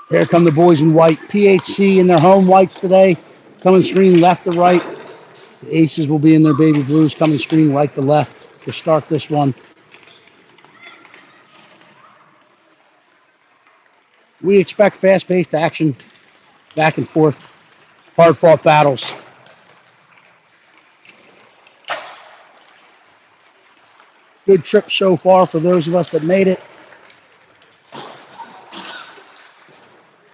Here come the boys in white. PHC in their home whites today. Coming screen left to right. The Aces will be in their baby blues. Coming screen right to left to start this one. We expect fast-paced action, back and forth, hard-fought battles. Good trip so far for those of us that made it.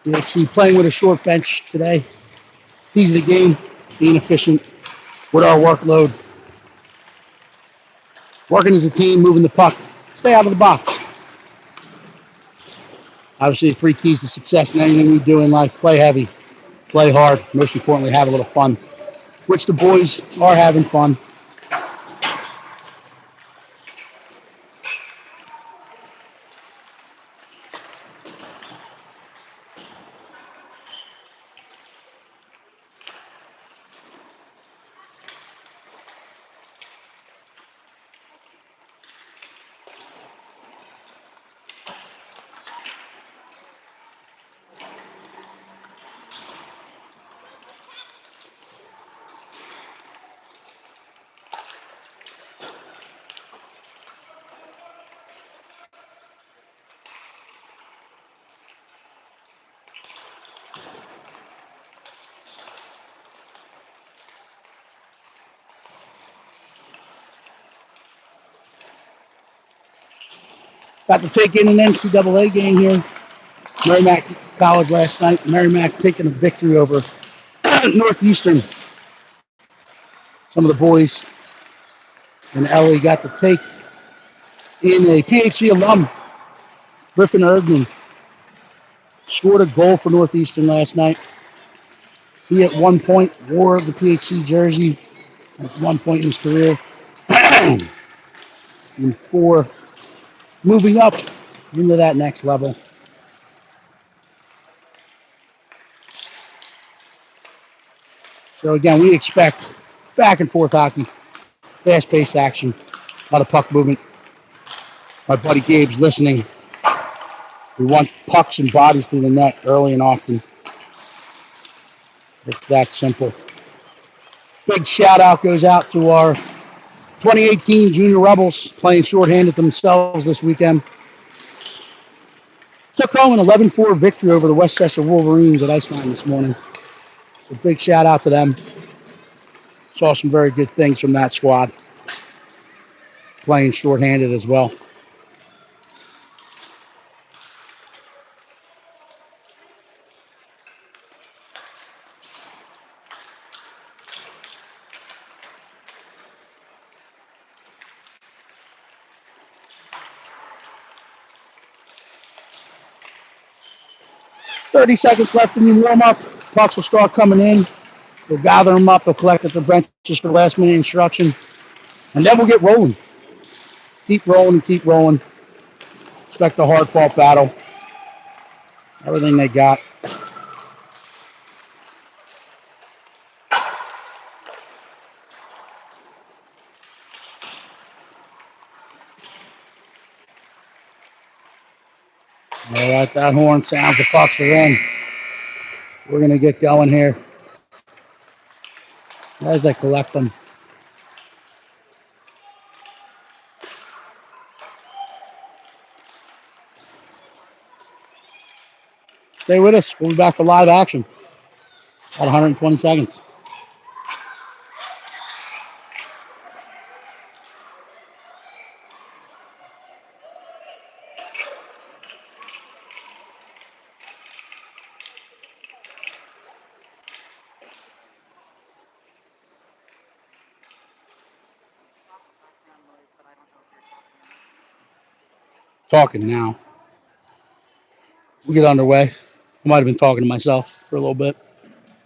PHC playing with a short bench today. Keys of the game, being efficient with our workload. Working as a team, moving the puck. Stay out of the box. Obviously, 3 keys to success in anything we do in life. Play heavy, play hard, most importantly, have a little fun, which the boys are having fun. Got to take in an NCAA game here. Merrimack College last night. Merrimack taking a victory over Northeastern. Some of the boys and Ellie got to take in a PHC alum. Griffin Erdman scored a goal for Northeastern last night. He at one point wore the PHC jersey at one point in his career. And for moving up into that next level. So again, we expect back and forth hockey, fast-paced action, a lot of puck movement. My buddy Gabe's listening. We want pucks and bodies through the net early and often. It's that simple. Big shout out goes out to our 2018 Junior Rebels playing shorthanded themselves this weekend. Took home an 11-4 victory over the Westchester Wolverines at Iceland this morning. So big shout out to them. Saw some very good things from that squad. Playing shorthanded as well. "30 seconds left in the warm-up. Pucks will start coming in. We'll gather them up. We'll collect at the benches for last-minute instruction. And then we'll get rolling. Keep rolling and keep rolling. Expect a hard-fought battle. Everything they got. All right, that horn sounds. The pucks are in. We're going to get going here. As they collect them. Stay with us. We'll be back for live action. About 120 seconds. Talking now. We get underway. I might have been talking to myself for a little bit.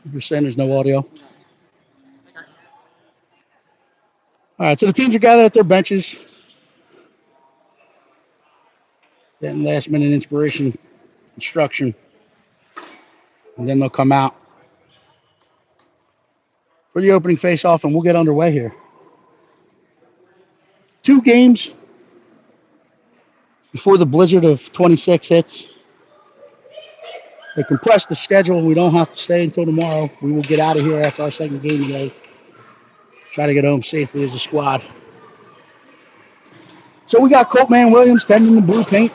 If you're saying there's no audio. All right, so the teams are gathered at their benches. Getting last minute inspiration, instruction. And then they'll come out for the opening face-off, and we'll get underway here. 2 games before the blizzard of 26 hits. They compressed the schedule. We don't have to stay until tomorrow. We will get out of here after our second game today. Try to get home safely as a squad. So we got Coltman Williams tending the blue paint.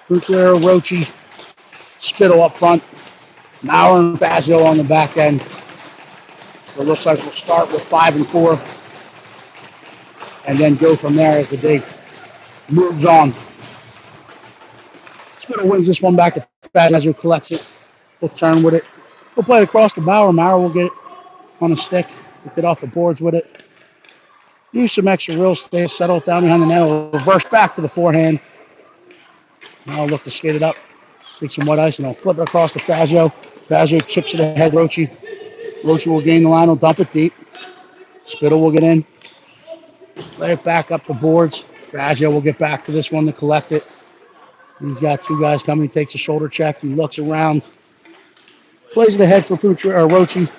Pucciero, Rochi, Spittle up front. Maurer and Fazio on the back end. So it looks like we'll start with 5 and 4 and then go from there as the day moves on. Spittle wins this one back to Fazio, collects it. We'll turn with it. We'll play it across the Maurer. Maurer will get it on a stick. We'll get off the boards with it. Use some extra real estate, settle it down behind the net. We'll reverse back to the forehand. Now I'll look to skate it up. Take some wet ice and I'll flip it across to Fazio. Fazio chips it ahead, Rochi. Rochi will gain the line, will dump it deep. Spittle will get in. Play it back up the boards. Fazio will get back to this one to collect it. He's got two guys coming. He takes a shoulder check. He looks around. Plays it ahead for Rochi.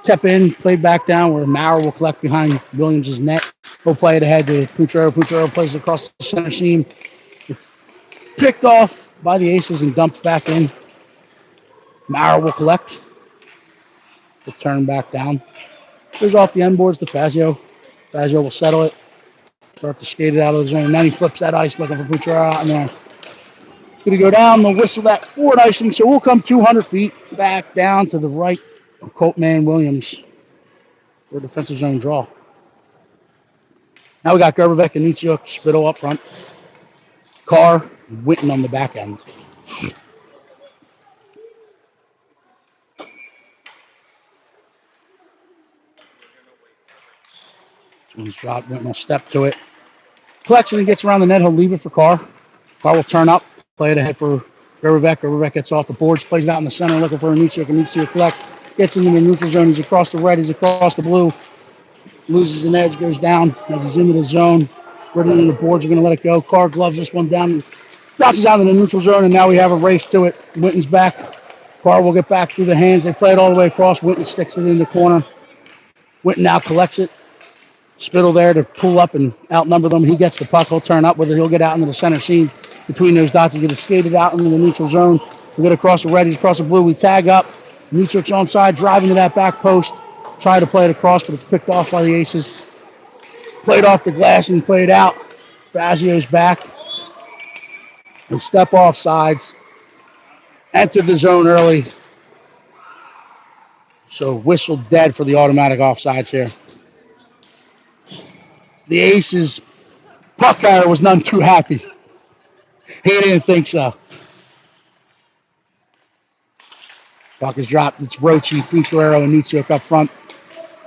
Step in, play back down where Maurer will collect behind Williams' net. He'll play it ahead to Pucciero. Pucciero plays it across the center seam. It's picked off by the Aces and dumped back in. Maurer will collect. We'll turn back down. Goes off the end boards to Fazio. Fazio will settle it. Start to skate it out of the zone. Then he flips that ice looking for Pucciero out in there. It's going to go down. They'll whistle that forward icing. So we'll come 200 feet back down to the right of Coltman Williams for a defensive zone draw. Now we got Gerberbeck and Nitsiuk, Spittle up front. Carr, Witten on the back end. One's dropped, Witten will step to it. Collection and gets around the net. He'll leave it for Carr. Carr will turn up, play it ahead for Gerberbeck. Gerberbeck gets off the boards, plays it out in the center, looking for Nitsiuk. And Nitsiuk collect, gets into the neutral zone. He's across the red, he's across the blue. Loses an edge, goes down as he's into the zone. Right into the boards, are going to let it go. Carr gloves this one down, bounces out in the neutral zone, and now we have a race to it. Witten's back. Carr will get back through the hands. They play it all the way across. Witten sticks it in the corner. Witten now collects it. Spittle there to pull up and outnumber them. He gets the puck. He'll turn up with it. He'll get out into the center seam between those dots. He's going to skate it out into the neutral zone. We'll get across the red. He's across the blue. We tag up. Nitrick's onside, driving to that back post. Try to play it across, but it's picked off by the Aces. Played off the glass and played out. Fazio's back. And step off sides. Enter the zone early. So whistle dead for the automatic offsides here. The Aces, puck carrier was none too happy. He didn't think so. Puck is dropped. It's Rochi, Pucciero, and Nitsiuk up front.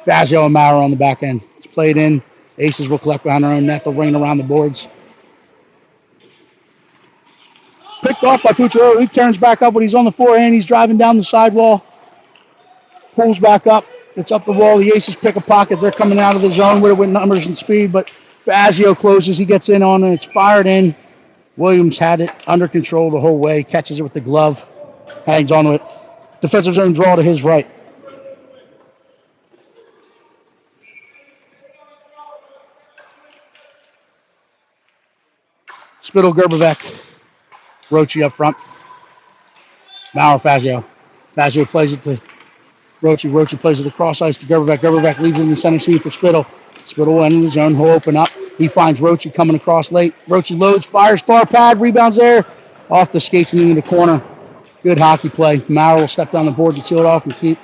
Fazio and Maurer on the back end. It's played in. Aces will collect behind their own net. They'll ring around the boards. Picked off by Pucciero. He turns back up when he's on the forehand. He's driving down the sidewall. Pulls back up. It's up the wall. The Aces pick a pocket. They're coming out of the zone with numbers and speed, but Fazio closes. He gets in on it. It's fired in. Williams had it under control the whole way. Catches it with the glove. Hangs on to it. Defensive zone draw to his right. Spittle, Gerberbeck. Rochi up front. Maurer, Fazio. Fazio plays it to Rochi. Rochi plays it across ice to Gerberbeck. Gerberbeck leaves it in the center seam for Spittle. Spittle will enter the zone. He'll open up. He finds Rochi coming across late. Rochi loads, fires, far pad, rebounds there. Off the skates and into the corner. Good hockey play. Maurer will step down the board to seal it off and keep.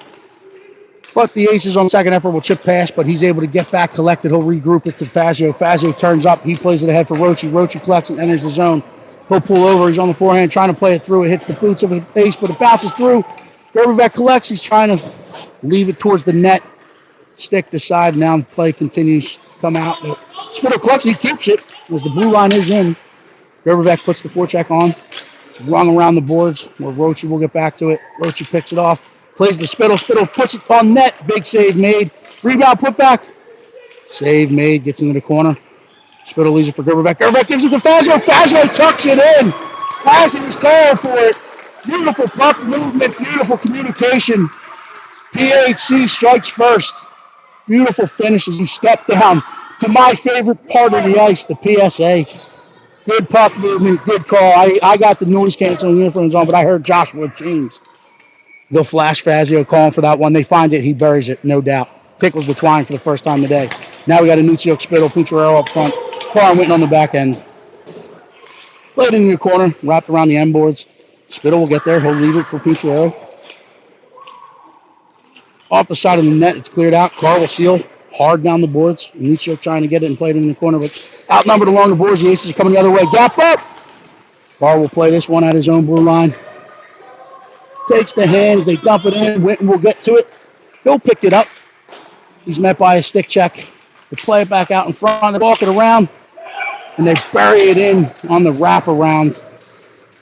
But the Aces on second effort will chip past, but he's able to get back collected. He'll regroup it to Fazio. Fazio turns up. He plays it ahead for Rochi. Rochi collects and enters the zone. He'll pull over. He's on the forehand trying to play it through. It hits the boots of his base, but it bounces through. Gerberbeck collects. He's trying to leave it towards the net. Stick to side. Now the play continues to come out. But Spittle collects. He keeps it as the blue line is in. Gerberbeck puts the forecheck on. It's rung around the boards where Rochi will get back to it. Rochi picks it off. Plays the Spittle. Spittle puts it on net. Big save made. Rebound put back. Save made. Gets into the corner. Spittle leaves it for Gerberbeck. Gerberbeck gives it to Fazio. Fazio tucks it in. Fazio is going for it. Beautiful puck movement. Beautiful communication. PHC strikes first. Beautiful finish as he stepped down to my favorite part of the ice, the PSA. Good puck movement, good call. I got the noise canceling earphones on, but I heard Joshua James go flash Fazio calling for that one. They find it, he buries it, no doubt. Tickles the twine for the first time today. Now we got Anuccio, Spittle, Pucciarello up front. Carr and Witten on the back end. Played in the corner, wrapped around the end boards. Spittle will get there. He'll leave it for Pucciarello. Off the side of the net, it's cleared out. Carr will seal hard down the boards. Anuccio trying to get it and play it in the corner, but outnumbered along the boards. The Aces are coming the other way. Gap up. Carr will play this one at his own blue line. Takes the hands. They dump it in. Witten will get to it. He'll pick it up. He's met by a stick check. They play it back out in front. They walk it around, and they bury it in on the wraparound.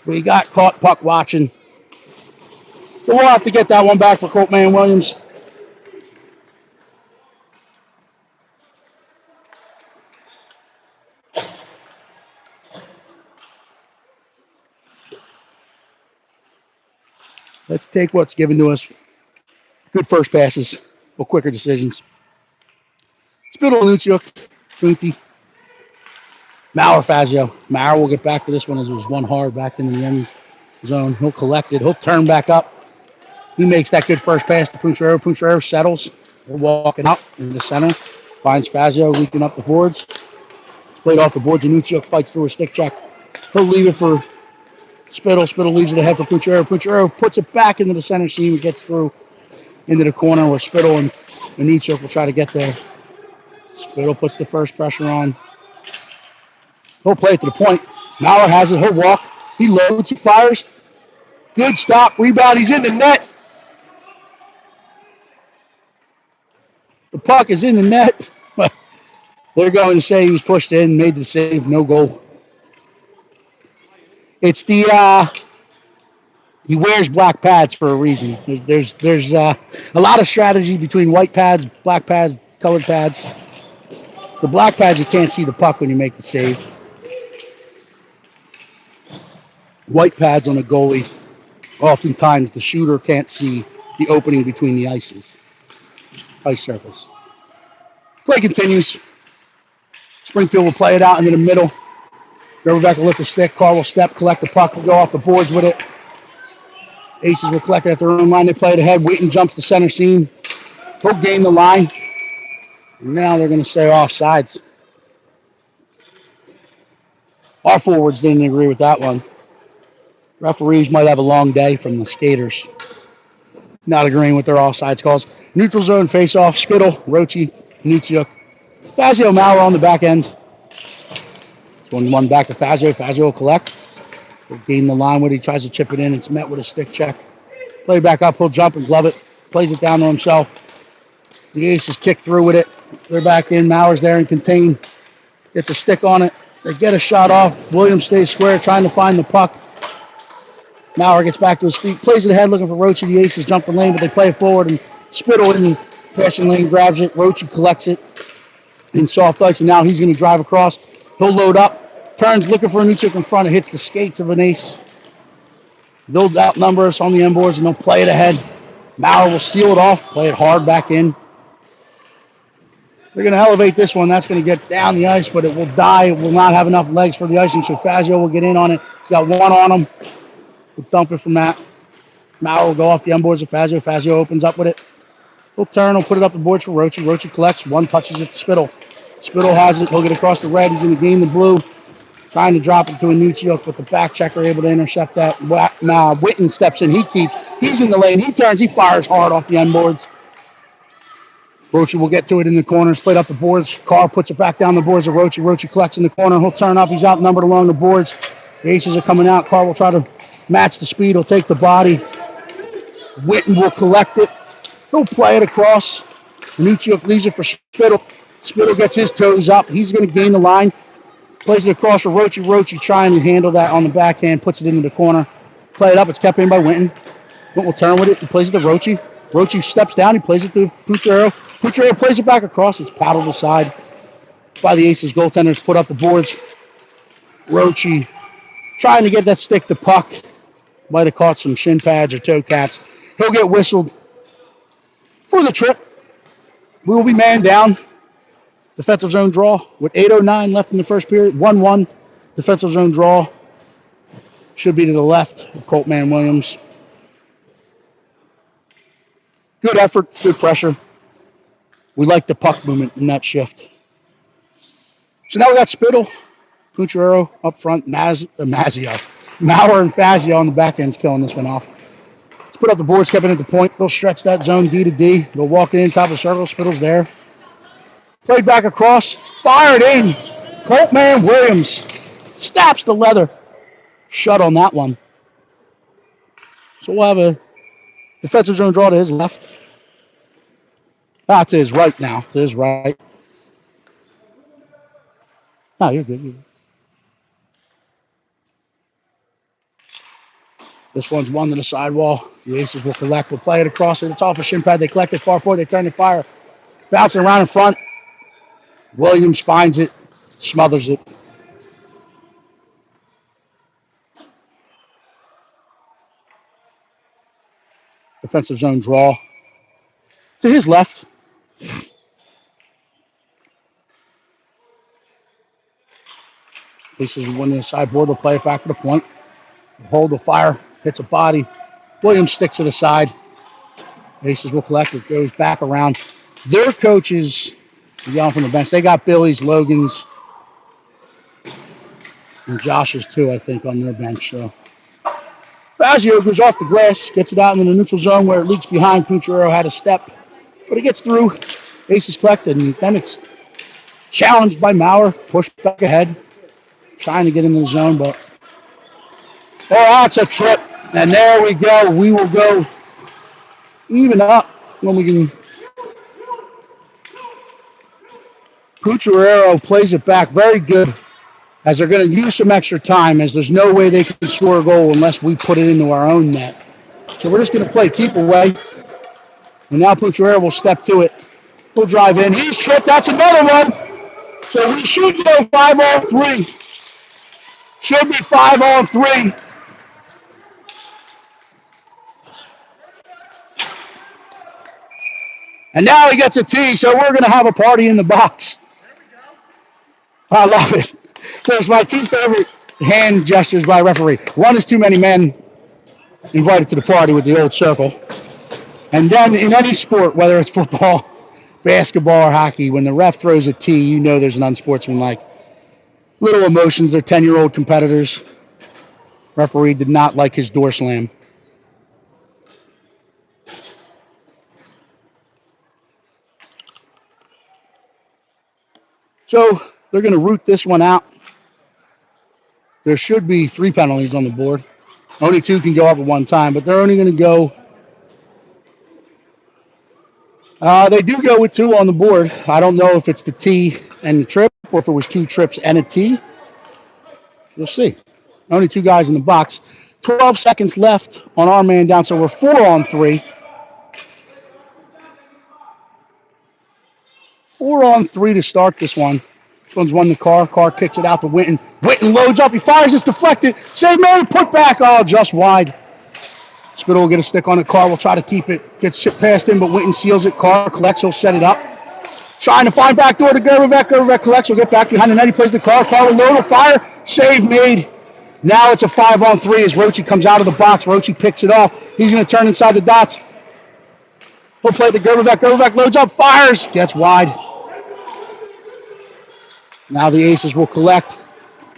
We got caught puck watching. So we'll have to get that one back for Coltman Williams. Let's take what's given to us. Good first passes, but quicker decisions. Spittle, Anuccio, Kunti, Maurer, Fazio. Maurer will get back to this one as it was one hard back into the end zone. He'll collect it. He'll turn back up. He makes that good first pass to Pucciarello. Pucciarello settles. They're walking out in the center. Finds Fazio leaking up the boards. It's played off the boards. Anuccio fights through a stick check. He'll leave it for Spittle. Spittle leaves it ahead for Pucciarello. Pucciarello puts it back into the center seam and gets through into the corner where Spittle and Anuccio will try to get there. Spittle puts the first pressure on. He'll play it to the point. Maurer has it. He'll walk. He loads. He fires. Good stop. Rebound. He's in the net. The puck is in the net. They're going to say he was pushed in, made the save, no goal. It's the he wears black pads for a reason. There's a lot of strategy between white pads, black pads, colored pads. The black pads, you can't see the puck when you make the save. White pads on a goalie, oftentimes the shooter can't see the opening between the ice surface. Play continues. Springfield will play it out into the middle. Gerberbeck will lift the stick. Carr will step, collect the puck, will go off the boards with it. Aces will collect it at their own line. They play it ahead. Wheaton jumps the center seam. He'll gain the line. Now they're going to say offsides. Our forwards didn't agree with that one. Referees might have a long day from the skaters. Not agreeing with their offsides calls. Neutral zone face-off. Spittle, Rochi, Anuccio. Fazio, Maurer on the back end. 1-1 back to Fazio. Fazio will collect. He'll gain the line when he tries to chip it in. It's met with a stick check. Play back up. He'll jump and glove it. Plays it down to himself. The Aces kick through with it. They're back in. Maurer's there and contain. Gets a stick on it. They get a shot off. Williams stays square trying to find the puck. Maurer gets back to his feet. Plays it ahead looking for Rochi. The Aces jump the lane, but they play it forward. And Spittle in the passing lane grabs it. Rochi collects it in soft ice. And now he's going to drive across. He'll load up. Turns looking for Anuccio in front. It hits the skates of an Ace. They'll outnumber us on the end boards and they'll play it ahead. Maurer will seal it off. Play it hard back in. They're going to elevate this one. That's going to get down the ice, but it will die. It will not have enough legs for the icing, so Fazio will get in on it. He's got one on him. We'll dump it from that. Maurer will go off the end boards of Fazio. Fazio opens up with it. He'll turn. He'll put it up the boards for Rochi. Rochi collects. One touches it to Spittle. Spittle has it. He'll get across the red. He's going to gain the blue. Trying to drop it to Anuccio, but the back checker able to intercept that. Now Witten steps in. He keeps. He's in the lane. He turns. He fires hard off the end boards. Rochi will get to it in the corner. Split up the boards. Carr puts it back down the boards of Rochi. Rochi collects in the corner. He'll turn up. He's outnumbered along the boards. The Aces are coming out. Carr will try to match the speed. He'll take the body. Witten will collect it. He'll play it across. Anuccio leaves it for Spittle. Spittle gets his toes up. He's going to gain the line. Plays it across for Rochi. Rochi trying to handle that on the backhand. Puts it into the corner. Play it up. It's kept in by Witten. Witten will turn with it. He plays it to Rochi. Rochi steps down. He plays it to Pucciarello. Pucciarello plays it back across. It's paddled aside by the Aces. Goaltenders put up the boards. Rochi trying to get that stick to puck. Might have caught some shin pads or toe caps. He'll get whistled for the trip. We will be man down. Defensive zone draw with 8:09 left in the first period. 1-1. Defensive zone draw should be to the left of Coltman Williams. Good effort, good pressure. We like the puck movement in that shift. So now we got Spittle, Pucciarello up front, Mazio. Maurer and Fazio on the back end's killing this one off. Let's put up the boards, kept it at the point. They'll stretch that zone D to D. They'll walk it in top of the circle. Spittle's there. Played back across, fired in. Coltman Williams snaps the leather. Shut on that one. So we'll have a defensive zone draw to his left. To his right now. To his right. Oh, you're good. You're good. This one's one to the sidewall. The Aces will collect. We'll play it across it. It's off a shin pad. They collect it far forward. They turn the fire. Bouncing around in front. Williams finds it. Smothers it. Defensive zone draw. To his left. Aces will win the sideboard. They'll play it back to the point. Hold the fire. Hits a body. Williams sticks to the side. Aces will collect. It goes back around. Their coaches yelling from the bench. They got Billy's, Logan's, and Josh's too, I think, on their bench. So Fazio goes off the glass, gets it out into the neutral zone where it leaks behind. Pucciarello had a step, but it gets through. Aces collected, and then it's challenged by Maurer, pushed back ahead, trying to get into the zone, but that's a trip. And there we go. We will go even up when we can. Pucciarello plays it back very good, as they're going to use some extra time, as there's no way they can score a goal unless we put it into our own net. So we're just going to play keep away. And now Pucciarello will step to it. He'll drive in. He's tripped. That's another one. So we should go 5-on-3. Should be 5-on-3. And now he gets a tee, so we're going to have a party in the box. I love it. There's my two favorite hand gestures by a referee. One is too many men invited to the party with the old circle. And then in any sport, whether it's football, basketball, or hockey, when the ref throws a tee, you know there's an unsportsmanlike. Little emotions. They're 10-year-old competitors. Referee did not like his door slam. So they're going to root this one out. There should be 3 penalties on the board. Only 2 can go up at one time, but they're only going to go. They do go with 2 on the board. I don't know if it's the tee and the trip, or if it was 2 trips and a tee. We'll see. Only 2 guys in the box. 12 seconds left on our man down, so we're 4-on-3. 4-on-3 to start this one. This one's won the car. Car kicks it out to Winton. Winton loads up. He fires. It's deflected. Save made. Put back. Oh, just wide. Spittle will get a stick on the car. We'll try to keep it. Gets chipped past him, but Winton seals it. Car collects. He'll set it up. Trying to find back door to Gervivek. Gervivek collects. He'll get back behind the net. He plays the car. Car will load. Will fire. Save made. Now it's a 5-on-3 as Rochi comes out of the box. Rochi picks it off. He's going to turn inside the dots. He'll play to Gervivek. Gervivek loads up. Fires. Gets wide. Now the Aces will collect.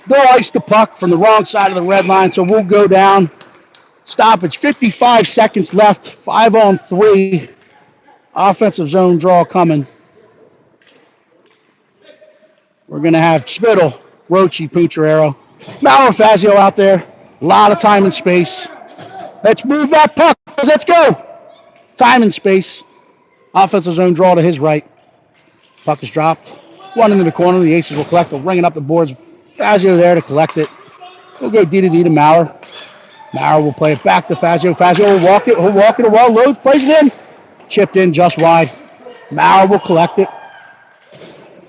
They'll ice the puck from the wrong side of the red line, so we'll go down. Stoppage, 55 seconds left, 5-on-3. Offensive zone draw coming. We're going to have Spittle, Rochi, Pucciarello, Maurer, Fazio out there. A lot of time and space. Let's move that puck. Let's go. Time and space. Offensive zone draw to his right. Puck is dropped. One into the corner. The Aces will collect. They'll bring it up the boards. Fazio there to collect it. We'll go D to D to Maurer. Maurer will play it back to Fazio. Fazio will walk it. He'll walk it a while. Loads. Plays it in. Chipped in just wide. Maurer will collect it.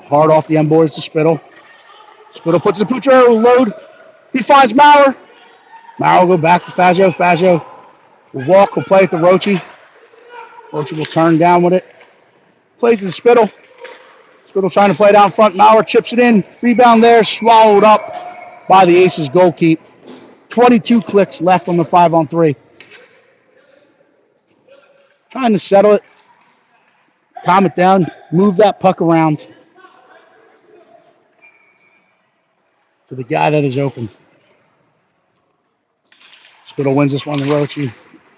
Hard off the end boards to Spittle. Spittle puts it to Pucciarello. Load. He finds Maurer. Maurer will go back to Fazio. Fazio will walk. Will play it to Rochi. Rochi will turn down with it. Plays to Spittle. Spittle trying to play it out in front. Maurer chips it in. Rebound there. Swallowed up by the Aces goal keep. 22 clicks left on the 5-on-3. Trying to settle it, calm it down, move that puck around to the guy that is open. Spittle wins this one to Roche.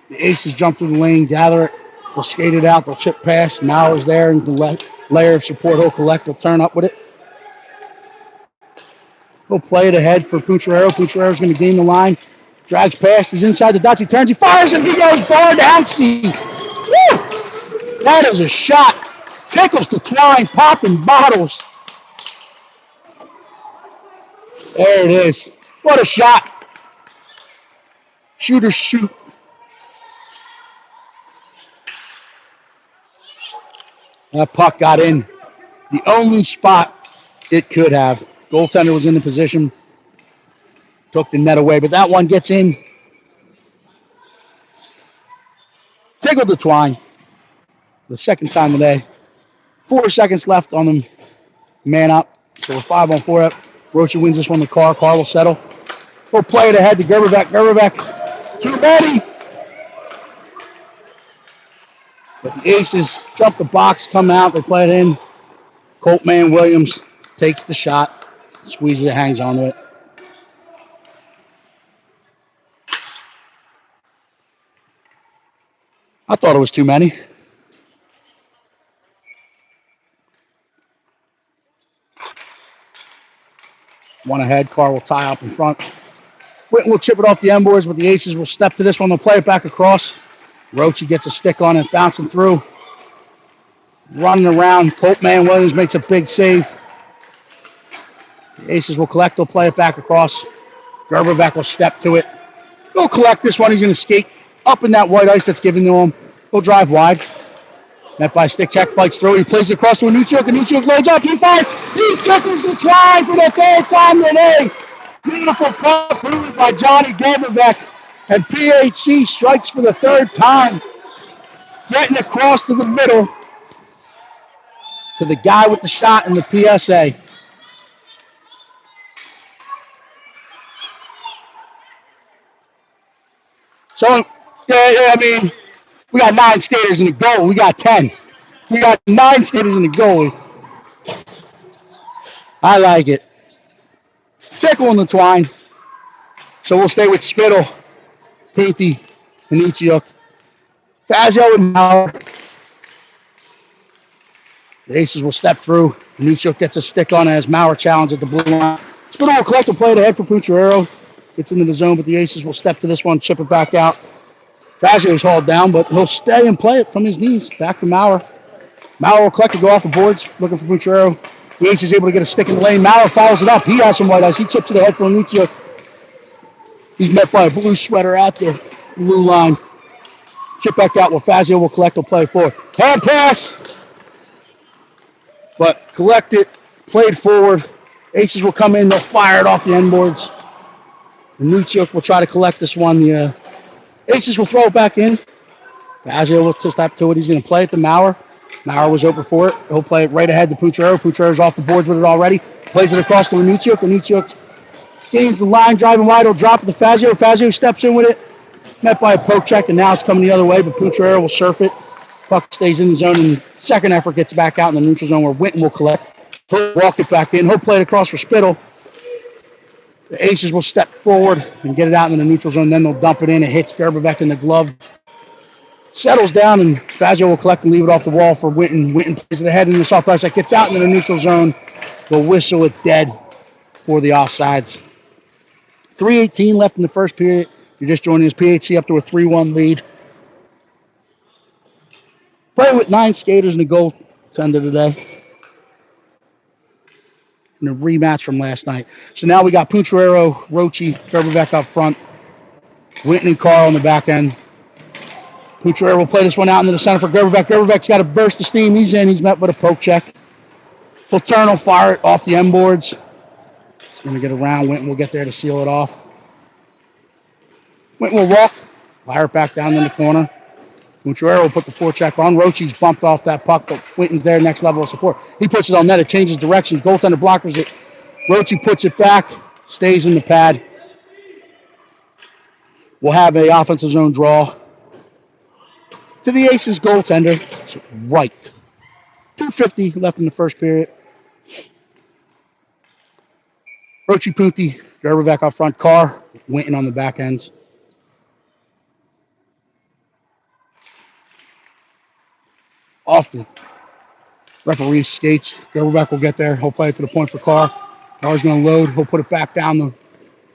The Aces jump through the lane, gather it. They'll skate it out. They'll chip past. Mauer's there, and the layer of support he'll collect. He'll turn up with it. He'll play it ahead for Pucciarello. Pucciarello's going to gain the line. Drags past. He's inside the dots. He turns. He fires, and he goes Bardowski. Woo! That is a shot. Tickles the twine, popping bottles. There it is. What a shot. Shooters shoot. That puck got in the only spot it could have. Goaltender was in the position. Took the net away, but that one gets in. Tickled the twine. The second time today. 4 seconds left on them. Man up. So we're 5-on-4 up. Roche wins this one to Carr. Carr will settle. We'll play it ahead to Gerberbeck. Gerberbeck. Too many. But the Aces jump the box, come out, they play it in. Coltman Williams takes the shot, squeezes it, hangs onto it. I thought it was too many. One ahead, Carr will tie up in front. Whitten will chip it off the end boards, but the Aces will step to this one. They'll play it back across. Roche gets a stick on it, bouncing through. Running around. Coltman Williams makes a big save. The Aces will collect. They'll play it back across. Gerberbeck will step to it. He'll collect this one. He's going to skate up in that white ice that's given to him. He'll drive wide. Net by stick check, fights through. He plays it across to Anuchuk. Anuchuk loads up. He fires. He tickles the twine for the third time today. Beautiful puck moved by Johnny Gerberbeck. And PHC strikes for the third time. Getting across to the middle to the guy with the shot in the PSA. So, I mean, we got 9 skaters in the goal. We got 10. We got 9 skaters in the goal. I like it. Tickle in the twine. So we'll stay with Spittle, Painty, and Ichiuk. Fazio and Mauer. The Aces will step through. Anuchuk gets a stick on it as Mauer challenges at the blue line. Spittle will collect and play it ahead for Pucciarello. Gets into the zone, but the Aces will step to this one, chip it back out. Fazio is hauled down, but he'll stay and play it from his knees. Back to Mauer. Mauer will collect and go off the boards, looking for Pucciarello. The Ace is able to get a stick in the lane. Mauer follows it up. He has some white ice. He chips it ahead for Anuchuk. He's met by a blue sweater at the blue line. Chip back out where Fazio will collect. Will play forward. Hand pass. But collect it. Played forward. Aces will come in. They'll fire it off the end boards. Anuchuk will try to collect this one. The Aces will throw it back in. Fazio will just step to it. He's going to play it to Mauer. Mauer was open for it. He'll play it right ahead to Pucciarello. Pucciarello's off the boards with it already. Plays it across to Anuchuk. Anuchuk gains the line, driving wide. He'll drop it to Fazio. Fazio steps in with it. Met by a poke check, and now it's coming the other way, but Pucciarello will surf it. Puck stays in the zone, and second effort gets back out in the neutral zone where Whitten will collect. He'll walk it back in. He'll play it across for Spittle. The Aces will step forward and get it out in the neutral zone. Then they'll dump it in. It hits Gerberbeck in the glove. Settles down, and Fazio will collect and leave it off the wall for Whitten. Whitten plays it ahead in the soft ice that gets out into the neutral zone. They'll whistle it dead for the offsides. 3:18 left in the first period. You're just joining us. PHC up to a 3-1 lead. Playing with 9 skaters in the goaltender today. And a rematch from last night. So now we got Pucciarello, Roche, Gerberbeck up front. Whitten and Carl on the back end. Pucciarello will play this one out into the center for Gerberbeck. Gerberbeck's got a burst of steam. He's in. He's met with a poke check. He'll turn. He'll fire it off the end boards. He's going to get around. Whitten will get there to seal it off. Whitten will walk. Fire it back down in the corner. Pucciarello will put the forecheck on. Roche's bumped off that puck, but Whitten's there, next level of support. He puts it on net. It changes direction. Goaltender blockers it. Roche puts it back. stays in the pad. We'll have a offensive zone draw to the Aces goaltender. So right. 2:50 left in the first period. Rochi Punti, Gerberbeck up front, Carr, Winton on the back ends. Off the referee skates. Gerberbeck will get there. He'll play it to the point for Carr. Carr's going to load. He'll put it back down the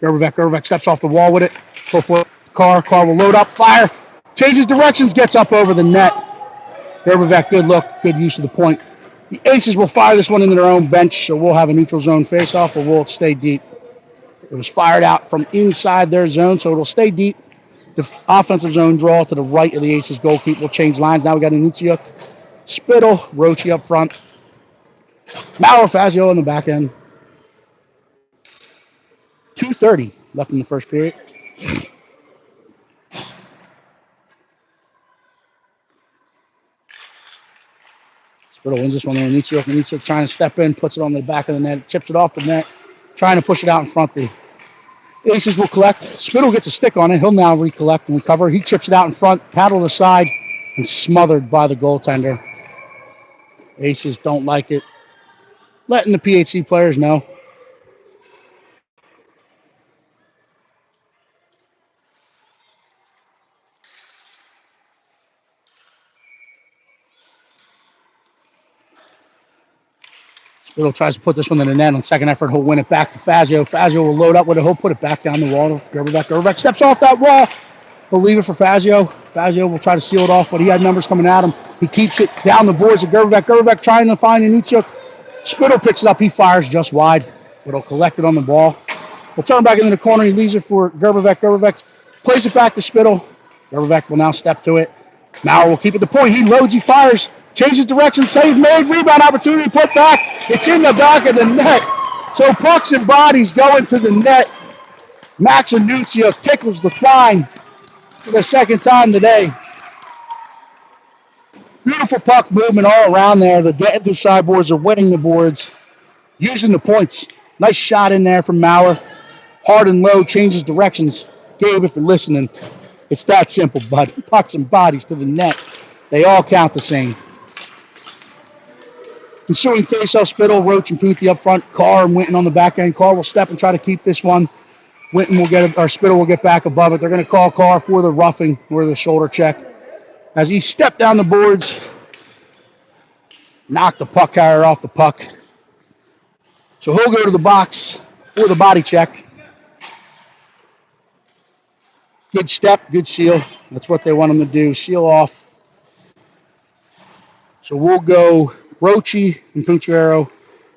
Gerberbeck. Gerberbeck steps off the wall with it. He'll put Carr. Carr will load up, fire. Changes directions, gets up over the net. Gerberbeck, good look, good use of the point. The Aces will fire this one into their own bench, so we'll have a neutral zone face-off, or we'll stay deep. It was fired out from inside their zone, so it'll stay deep. The offensive zone draw to the right of the Aces goalkeeper will change lines. Now we got Anutsiuk, Spittle, Rochi up front. Maurer, Fazio on the back end. 2:30 left in the first period. Spittle wins this one there. Anutsiuk trying to step in, puts it on the back of the net, chips it off the net, trying to push it out in front. The Aces will collect. Spittle gets a stick on it. He'll now recollect and recover. He chips it out in front, paddled aside, and smothered by the goaltender. Aces don't like it. Letting the PHC players know. Spittle tries to put this one in the net. On second effort, he'll win it back to Fazio. Fazio will load up with it. He'll put it back down the wall to Gerberbeck. Gerberbeck steps off that wall. He'll leave it for Fazio. Fazio will try to seal it off, but he had numbers coming at him. He keeps it down the boards of Gerberbeck. Gerberbeck trying to find Anutsiuk. Spittle picks it up. He fires just wide, but he'll collect it on the ball. He'll turn back into the corner. He leaves it for Gerberbeck. Gerberbeck plays it back to Spittle. Gerberbeck will now step to it. Maurer will keep it the point. He loads. He fires. Changes direction, save made, rebound opportunity, put back. It's in the back of the net. So pucks and bodies go into the net. Max Anutsiuk tickles the fine for the second time today. Beautiful puck movement all around there. The sideboards are winning the boards, using the points. Nice shot in there from Maurer. Hard and low, changes directions. Gabe, if you're listening, it's that simple, bud. Pucks and bodies to the net. They all count the same. Ensuing face-off, Spittle, Roach, and Punti up front. Carr and Winton on the back end. Carr will step and try to keep this one. Winton will get it, or Spittle will get back above it. They're going to call Carr for the roughing or the shoulder check. As he stepped down the boards, knocked the puck carrier off the puck. So he'll go to the box for the body check. Good step, good seal. That's what they want him to do, seal off. So we'll go Rochi and Punciero.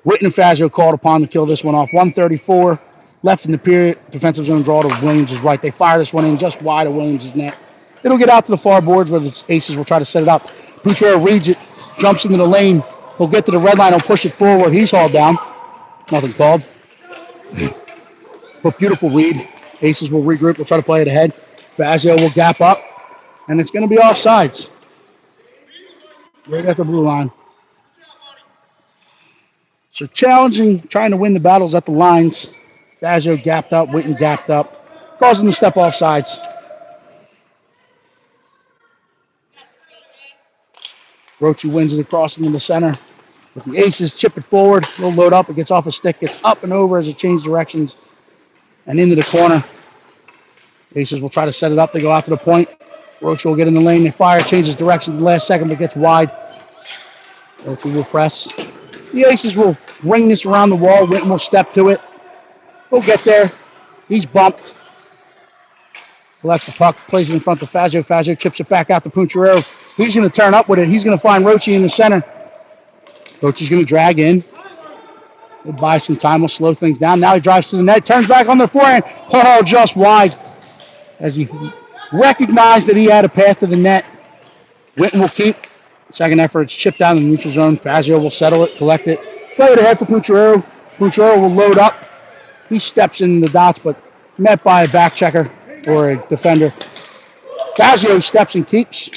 Winton and Fazio called upon to kill this one off. 1:34 left in the period. Defensive zone draw to Williams is right. They fire this one in just wide of Williams' net. It'll get out to the far boards where the Aces will try to set it up. Punciero reads it, jumps into the lane. He'll get to the red line. He'll push it forward. He's hauled down. Nothing called. But beautiful read. Aces will regroup. We'll try to play it ahead. Fazio will gap up. And it's going to be offsides. Right at the blue line. So challenging, trying to win the battles at the lines. Fazio gapped up, Winton gapped up. Causing him to step off sides. Rochi wins it across into the center. But the Aces chip it forward. He'll load up. It gets off a stick. Gets up and over as it changes directions. And into the corner. Aces will try to set it up. They go out to the point. Rochi will get in the lane. They fire. Changes direction at the last second, but gets wide. Rochi will press. The Aces will ring this around the wall. Winton will step to it. He'll get there. He's bumped. Collects the puck. Plays it in front of Fazio. Fazio chips it back out to Punciero. He's going to turn up with it. He's going to find Rochi in the center. Rochi's going to drag in. He'll buy some time. We'll slow things down. Now he drives to the net. Turns back on the forehand. Oh, just wide. As he recognized that he had a path to the net. Winton will keep. Second effort, it's chipped down in the neutral zone. Fazio will settle it, collect it. Play it ahead for Punciero. Punciero will load up. He steps in the dots, but met by a back checker or a defender. Fazio steps and keeps.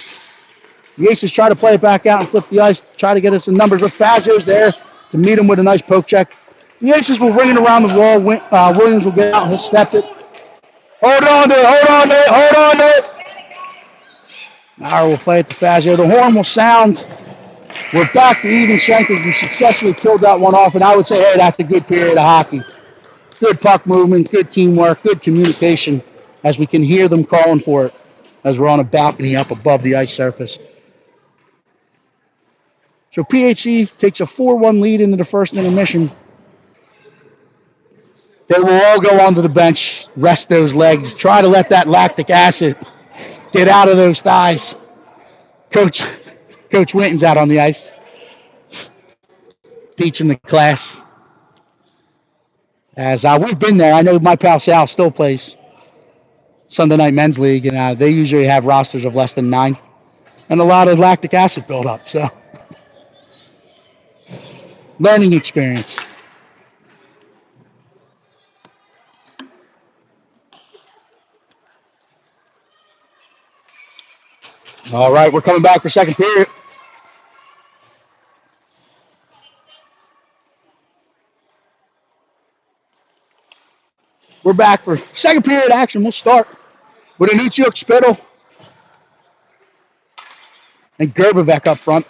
The Aces try to play it back out and flip the ice, try to get us in numbers, but Fazio's there to meet him with a nice poke check. The aces will ring it around the wall. Williams will get out. He'll step it. Hold on to it. Hold on to it. Hold on to it. Now we'll play at the Fazio. The horn will sound. We're back to even strength as we successfully killed that one off. And I would say, hey, that's a good period of hockey. Good puck movement, good teamwork, good communication as we can hear them calling for it as we're on a balcony up above the ice surface. So PHC takes a 4-1 lead into the first intermission. They will all go onto the bench, rest those legs, try to let that lactic acid get out of those thighs. Coach Winton's out on the ice, teaching the class. As we've been there, I know my pal Sal still plays Sunday Night Men's League, and they usually have rosters of less than 9, and a lot of lactic acid buildup. So, learning experience. All right, we're coming back for second period. We're back for second period action. We'll start with Anucciuk, Spittle, and Gerbevec up front.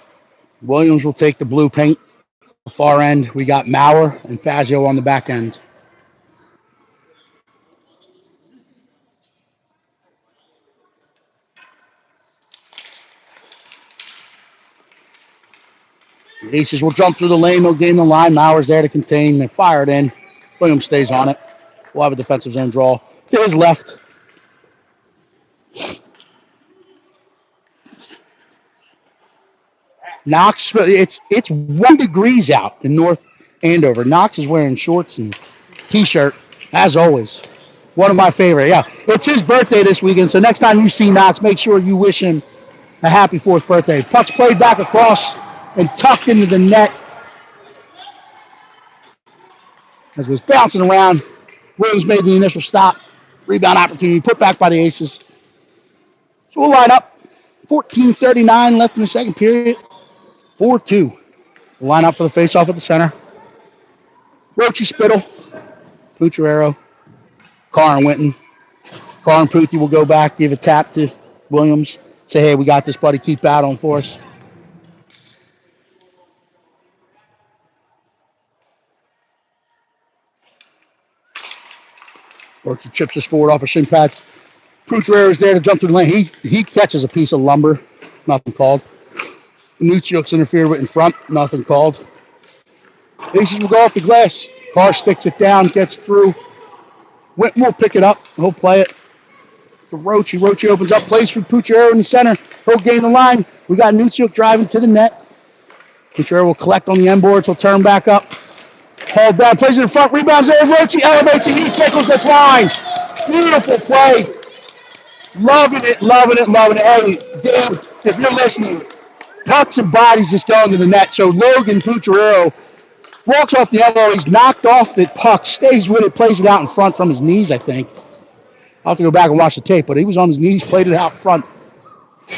Williams will take the blue paint. The far end, we got Maurer and Fazio on the back end. The Aces will jump through the lane. They'll gain the line. Maurer's there to contain. They fire it in. Williams stays on it. We'll have a defensive zone draw to his left. Knox, it's 1 degree out in North Andover. Knox is wearing shorts and t-shirt, as always. One of my favorite. Yeah, it's his birthday this weekend, so next time you see Knox, make sure you wish him a happy 4th birthday. Puck's played back across and tucked into the net. As it was bouncing around, Williams made the initial stop. Rebound opportunity put back by the Aces. So we'll line up. 14:39 left in the second period. 4-2. We'll line up for the face-off at the center. Roche, Spittle, Pucciarero, Carr and Winton. Carr and Pucci will go back, give a tap to Williams. Say, hey, we got this, buddy. Keep battling for us. Roche chips us forward off of shin pads. Pucciarero's there to jump through the lane. He catches a piece of lumber. Nothing called. Anucciuk's interfered with in front. Nothing called. Aces will go off the glass. Carr sticks it down, gets through. Winton will pick it up. He'll play it to Roche. Roche opens up, plays for Pucciarero in the center. He'll gain the line. We got Anucciuk driving to the net. Pucciarero will collect on the end boards. He'll turn back up. Hauled down, plays it in front, rebounds there. Roche elevates it. He tickles the twine. Beautiful play. Loving it, loving it, loving it. Hey, Dan, if you're listening, pucks and bodies just going to the net. So Logan Pucciarero walks off the elbow. He's knocked off the puck, stays with it, plays it out in front from his knees, I think. I'll have to go back and watch the tape, but he was on his knees, played it out front.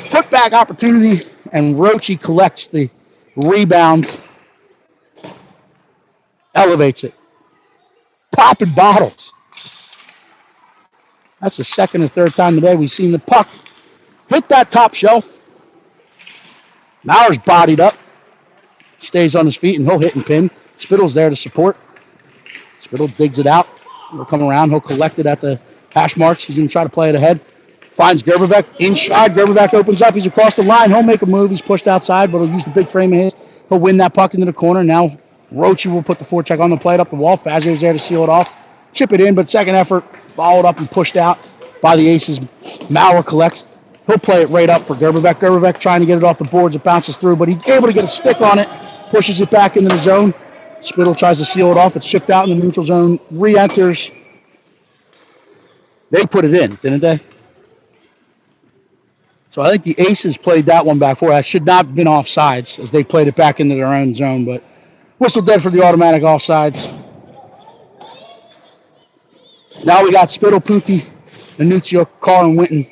Put back opportunity, and Roche collects the rebound, elevates it. Popping bottles. That's the second or third time today we've seen the puck hit that top shelf. Maurer's bodied up, stays on his feet, and he'll hit and pin. Spittle's there to support. Spittle digs it out. He'll come around. He'll collect it at the hash marks. He's going to try to play it ahead. Finds Gerbevec inside. Gerbevec opens up. He's across the line. He'll make a move. He's pushed outside, but he'll use the big frame of his. He'll win that puck into the corner. Now Roche will put the forecheck on the plate up the wall. Fazio's there to seal it off. Chip it in, but second effort followed up and pushed out by the Aces. Maurer collects. He'll play it right up for Gerbevec. Gerbevec trying to get it off the boards. It bounces through, but he's able to get a stick on it. Pushes it back into the zone. Spittle tries to seal it off. It's shipped out in the neutral zone. Re-enters. They put it in, didn't they? So I think the Aces played that one back for. That should not have been offsides as they played it back into their own zone, but whistle dead for the automatic offsides. Now we got Spittle, Pucci, Anucciuk, Carr, and Winton.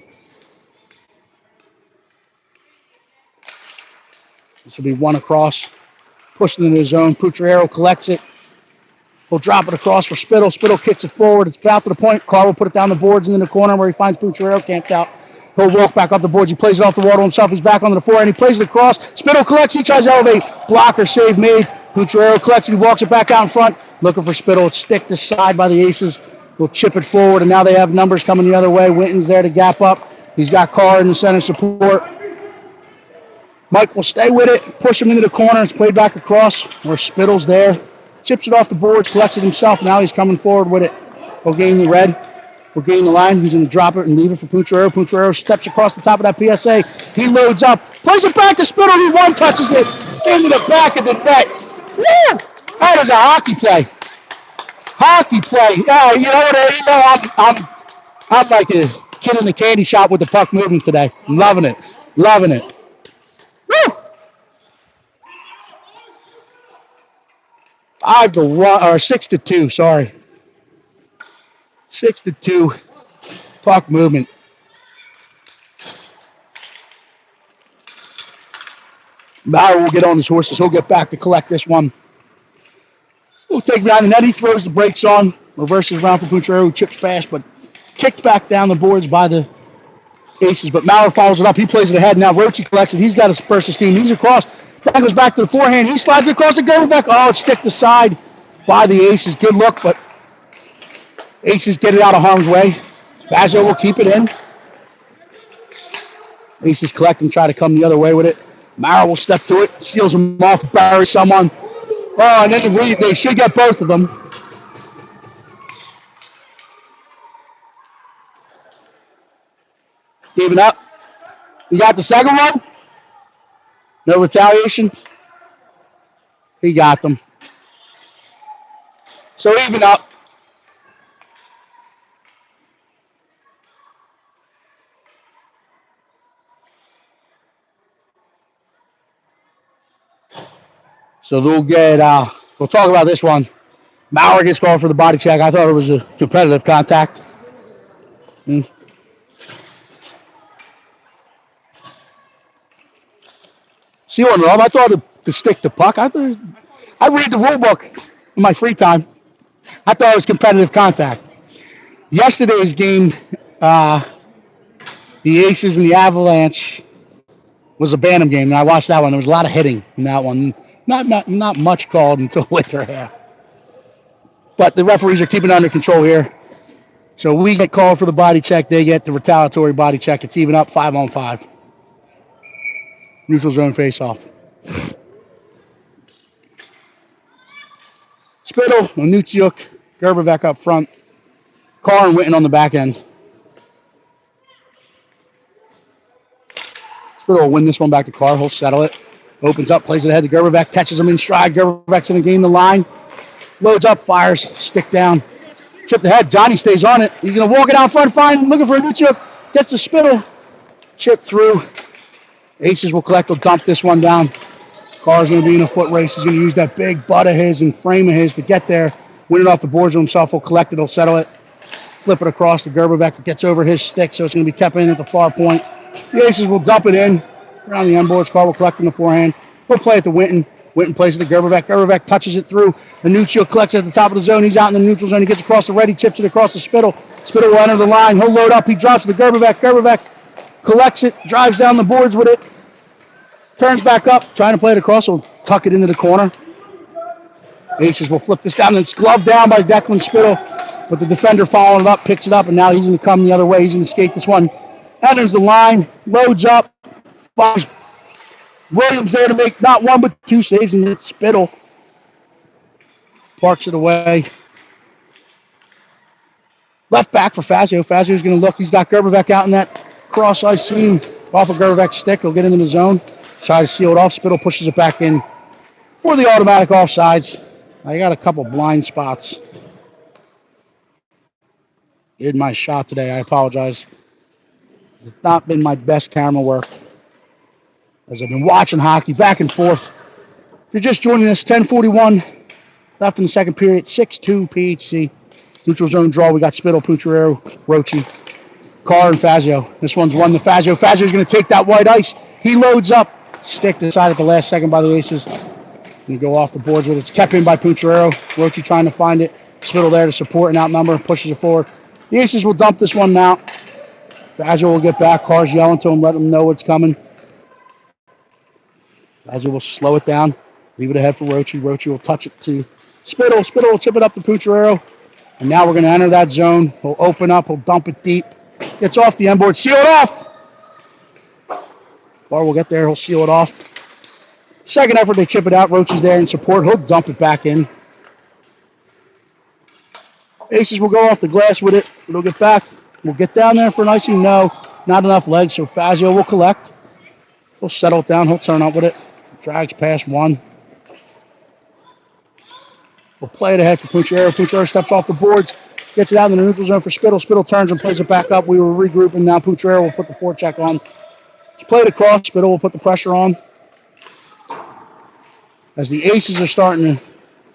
This will be one across. Pushed into the zone. Pucciarero collects it. He'll drop it across for Spittle. Spittle kicks it forward. It's out to the point. Carr will put it down the boards and in the corner where he finds Pucciarello camped out. He'll walk back up the boards. He plays it off the wall to himself. He's back onto the forehand. He plays it across. Spittle collects. He tries to elevate. Blocker save made. Pucciarello collects it. He walks it back out in front. Looking for Spittle. It's sticked aside by the Aces. He'll chip it forward, and now they have numbers coming the other way. Winton's there to gap up. He's got Carr in the center support. Mike will stay with it. Push him into the corner. It's played back across where Spittle's there. Chips it off the boards. Collects it himself. Now he's coming forward with it. He'll gain the red. We'll gain the line. He's going to drop it and leave it for Pucciarello. Pucciarello steps across the top of that PSA. He loads up. Plays it back to Spittle. He one touches it into the back of the net. Woo! That is a hockey play. Hockey play. Yeah, you know what? I'm like a kid in the candy shop with the puck moving today. I'm loving it. Loving it. Woo! 6-2. Sorry. 6-2. Puck movement. Bauer will get on his horses. He'll get back to collect this one. We'll take behind the net. He throws the brakes on. Reverses around for Pucciarello, who chips fast, but kicked back down the boards by the Aces. But Maurer follows it up. He plays it ahead. Now Rochi collects it. He's got to disperse his team. He's across. That goes back to the forehand. He slides it across the goal back. Oh, it's sticked aside by the Aces. Good look, but Aces get it out of harm's way. Fazio will keep it in. Aces collect and try to come the other way with it. Maurer will step to it, seals him off, buries someone. Oh, and then they should get both of them. Even up. You got the second one? No retaliation? He got them. So even up. So they'll get, we'll talk about this one. Maurer gets called for the body check. I thought it was a competitive contact. See what I thought to stick the puck. I read the rule book in my free time. I thought it was competitive contact. Yesterday's game, the Aces and the Avalanche was a Bantam game, and I watched that one. There was a lot of hitting in that one. Not much called until later half. But the referees are keeping it under control here. So we get called for the body check. They get the retaliatory body check. It's even up 5-on-5. Neutral zone face-off. Spittle, Onutsiuk, Gerberbeck up front. Carr and Winton on the back end. Spittle will win this one back to Carr. He'll settle it. Opens up, plays it ahead to Gerberbeck, catches him in stride. Gerberbeck's going to gain the line. Loads up, fires, stick down. Chip the head. Johnny stays on it. He's going to walk it out front, fine, looking for Onutsiuk. Gets the Spittle. Chip through. Aces will collect. He'll dump this one down. Carr's going to be in a foot race. He's going to use that big butt of his and frame of his to get there. Win it off the boards himself. He'll collect it. He'll settle it. Flip it across to Gerberbeck. It gets over his stick, so it's going to be kept in at the far point. The Aces will dump it in around the end boards. Carr will collect in the forehand. He'll play it to Winton. Winton plays it to Gerberbeck. Gerberbeck touches it through. Onutsiuk collects it at the top of the zone. He's out in the neutral zone. He gets across the red. He chips it across the Spittle. Spittle will enter the line. He'll load up. He drops it to Gerberbeck. Gerberbeck collects it, drives down the boards with it. Turns back up, trying to play it across. He'll tuck it into the corner. Aces will flip this down. It's gloved down by Declan Spittle. But the defender following it up, picks it up, and now he's going to come the other way. He's going to skate this one. Enters the line, loads up, fires. Williams there to make not one but two saves, and it's Spittle. Parks it away. Left back for Fazio. Fazio's going to look. He's got Gerberbeck out in that cross-ice seam off of Gerberbeck's stick. He'll get into the zone. Try to seal it off. Spittle pushes it back in for the automatic offsides. I got a couple blind spots in my shot today. I apologize. It's not been my best camera work as I've been watching hockey back and forth. If you're just joining us, 10:41 left in the second period. 6-2 PHC. Neutral zone draw. We got Spittle, Pucciarello, Rochi, Carr, and Fazio. This one's won to Fazio. Fazio's going to take that white ice. He loads up. Stick decided at the last second by the Aces. You go off the boards with it. It's kept in by Pucciarello. Rochi trying to find it. Spittle there to support and outnumber. Pushes it forward. The Aces will dump this one out. Fazio will get back. Carr's yelling to him, let him know what's coming. Fazio will slow it down. Leave it ahead for Rochi. Rochi will touch it to Spittle. Spittle will chip it up to Pucciarello. And now we're going to enter that zone. He'll open up. He'll dump it deep. Gets off the end board. Seal it off. Bar will get there. He'll seal it off. Second effort, they chip it out. Roach is there in support. He'll dump it back in. Aces will go off the glass with it. It'll get back. We'll get down there for an icing. No, not enough legs. So Fazio will collect. He'll settle it down. He'll turn up with it. Drags past one. We'll play it ahead for Pucciarello. Pucciarello steps off the boards. Gets it out in the neutral zone for Spittle. Spittle turns and plays it back up. We were regrouping. Now Pucciarello will put the forecheck on. He's played across. Spittle will put the pressure on. As the Aces are starting to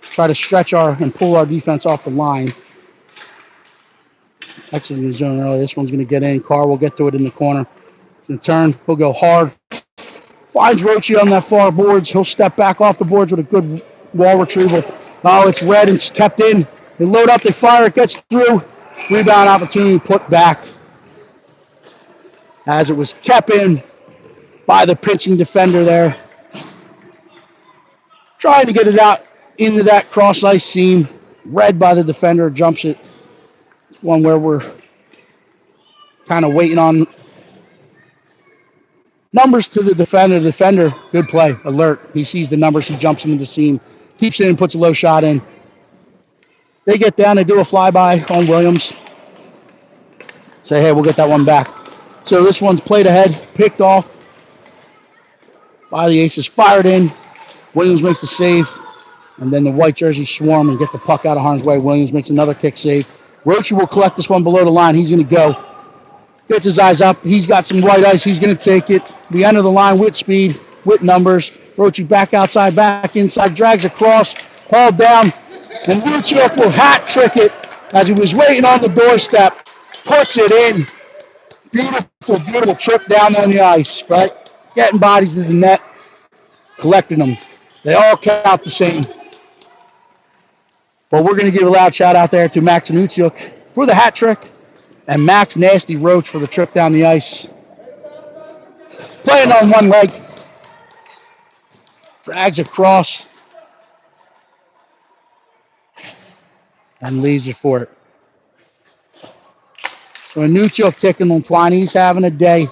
try to stretch and pull our defense off the line. Exiting the zone early. This one's going to get in. Carr will get to it in the corner. He's going to turn. He'll go hard. Finds Rochi on that far boards. He'll step back off the boards with a good wall retrieval. Oh, it's red and it's kept in. They load up, they fire, it gets through. Rebound opportunity put back. As it was kept in by the pitching defender there. Trying to get it out into that cross ice seam. Read by the defender, jumps it. It's one where we're kind of waiting on numbers to the defender. The defender, good play, alert. He sees the numbers, he jumps into the seam, keeps it in, puts a low shot in. They get down, they do a flyby on Williams. Say, hey, we'll get that one back. So this one's played ahead, picked off by the Aces, fired in. Williams makes the save, and then the white jersey swarm and get the puck out of harm's way. Williams makes another kick save. Rochi will collect this one below the line. He's going to go. Gets his eyes up. He's got some white ice. He's going to take it. The end of the line with speed, with numbers. Rochi back outside, back inside, drags across, hauled down, and Luciuk will hat trick it as he was waiting on the doorstep. Puts it in. Beautiful, beautiful trip down on the ice, right? Getting bodies to the net, collecting them. They all count the same. But we're going to give a loud shout out there to Max Nuciuk for the hat trick and Max Nasty Roach for the trip down the ice. Playing on one leg. Drags across. And leaves it for it. So Nuciuk taking on Twine. He's having a day.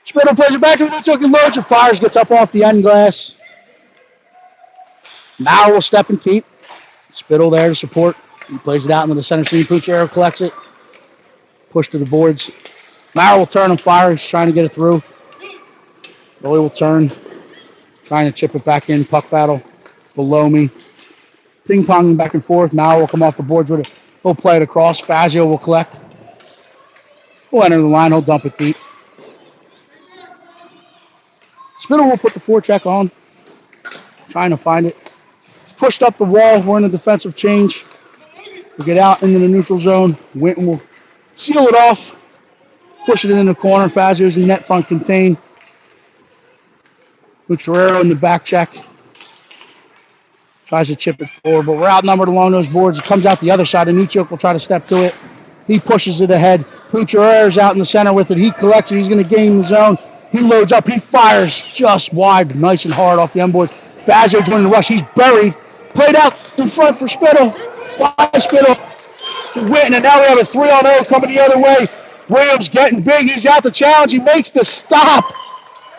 Spittle plays it back to Nuciuk and loads and fires, gets up off the end glass. Maurer will step and keep. Spittle there to support. He plays it out into the center seam. Pucciarello collects it. Push to the boards. Maurer will turn and fire. He's trying to get it through. Goalie will turn. Trying to chip it back in. Puck battle below me. Ping-ponging back and forth. Maurer will come off the boards with it. He'll play it across. Fazio will collect. He'll enter the line. He'll dump it deep. Spittle will put the forecheck on. Trying to find it. Pushed up the wall. We're in a defensive change. We'll get out into the neutral zone. Winton will seal it off. Push it in the corner. Fazio's in net front contained. Pucciarello in the back check. Tries to chip it forward, but we're outnumbered along those boards. It comes out the other side, and Nuciuk will try to step to it. He pushes it ahead. Pucciarello's out in the center with it. He collects it. He's going to gain the zone. He loads up. He fires just wide, nice and hard off the end board. Fazio joining the rush. He's buried. Played out in front for Spittle. By Spittle to Winton, and now we have a 3-on-0 coming the other way. Williams getting big. He's out the challenge. He makes the stop.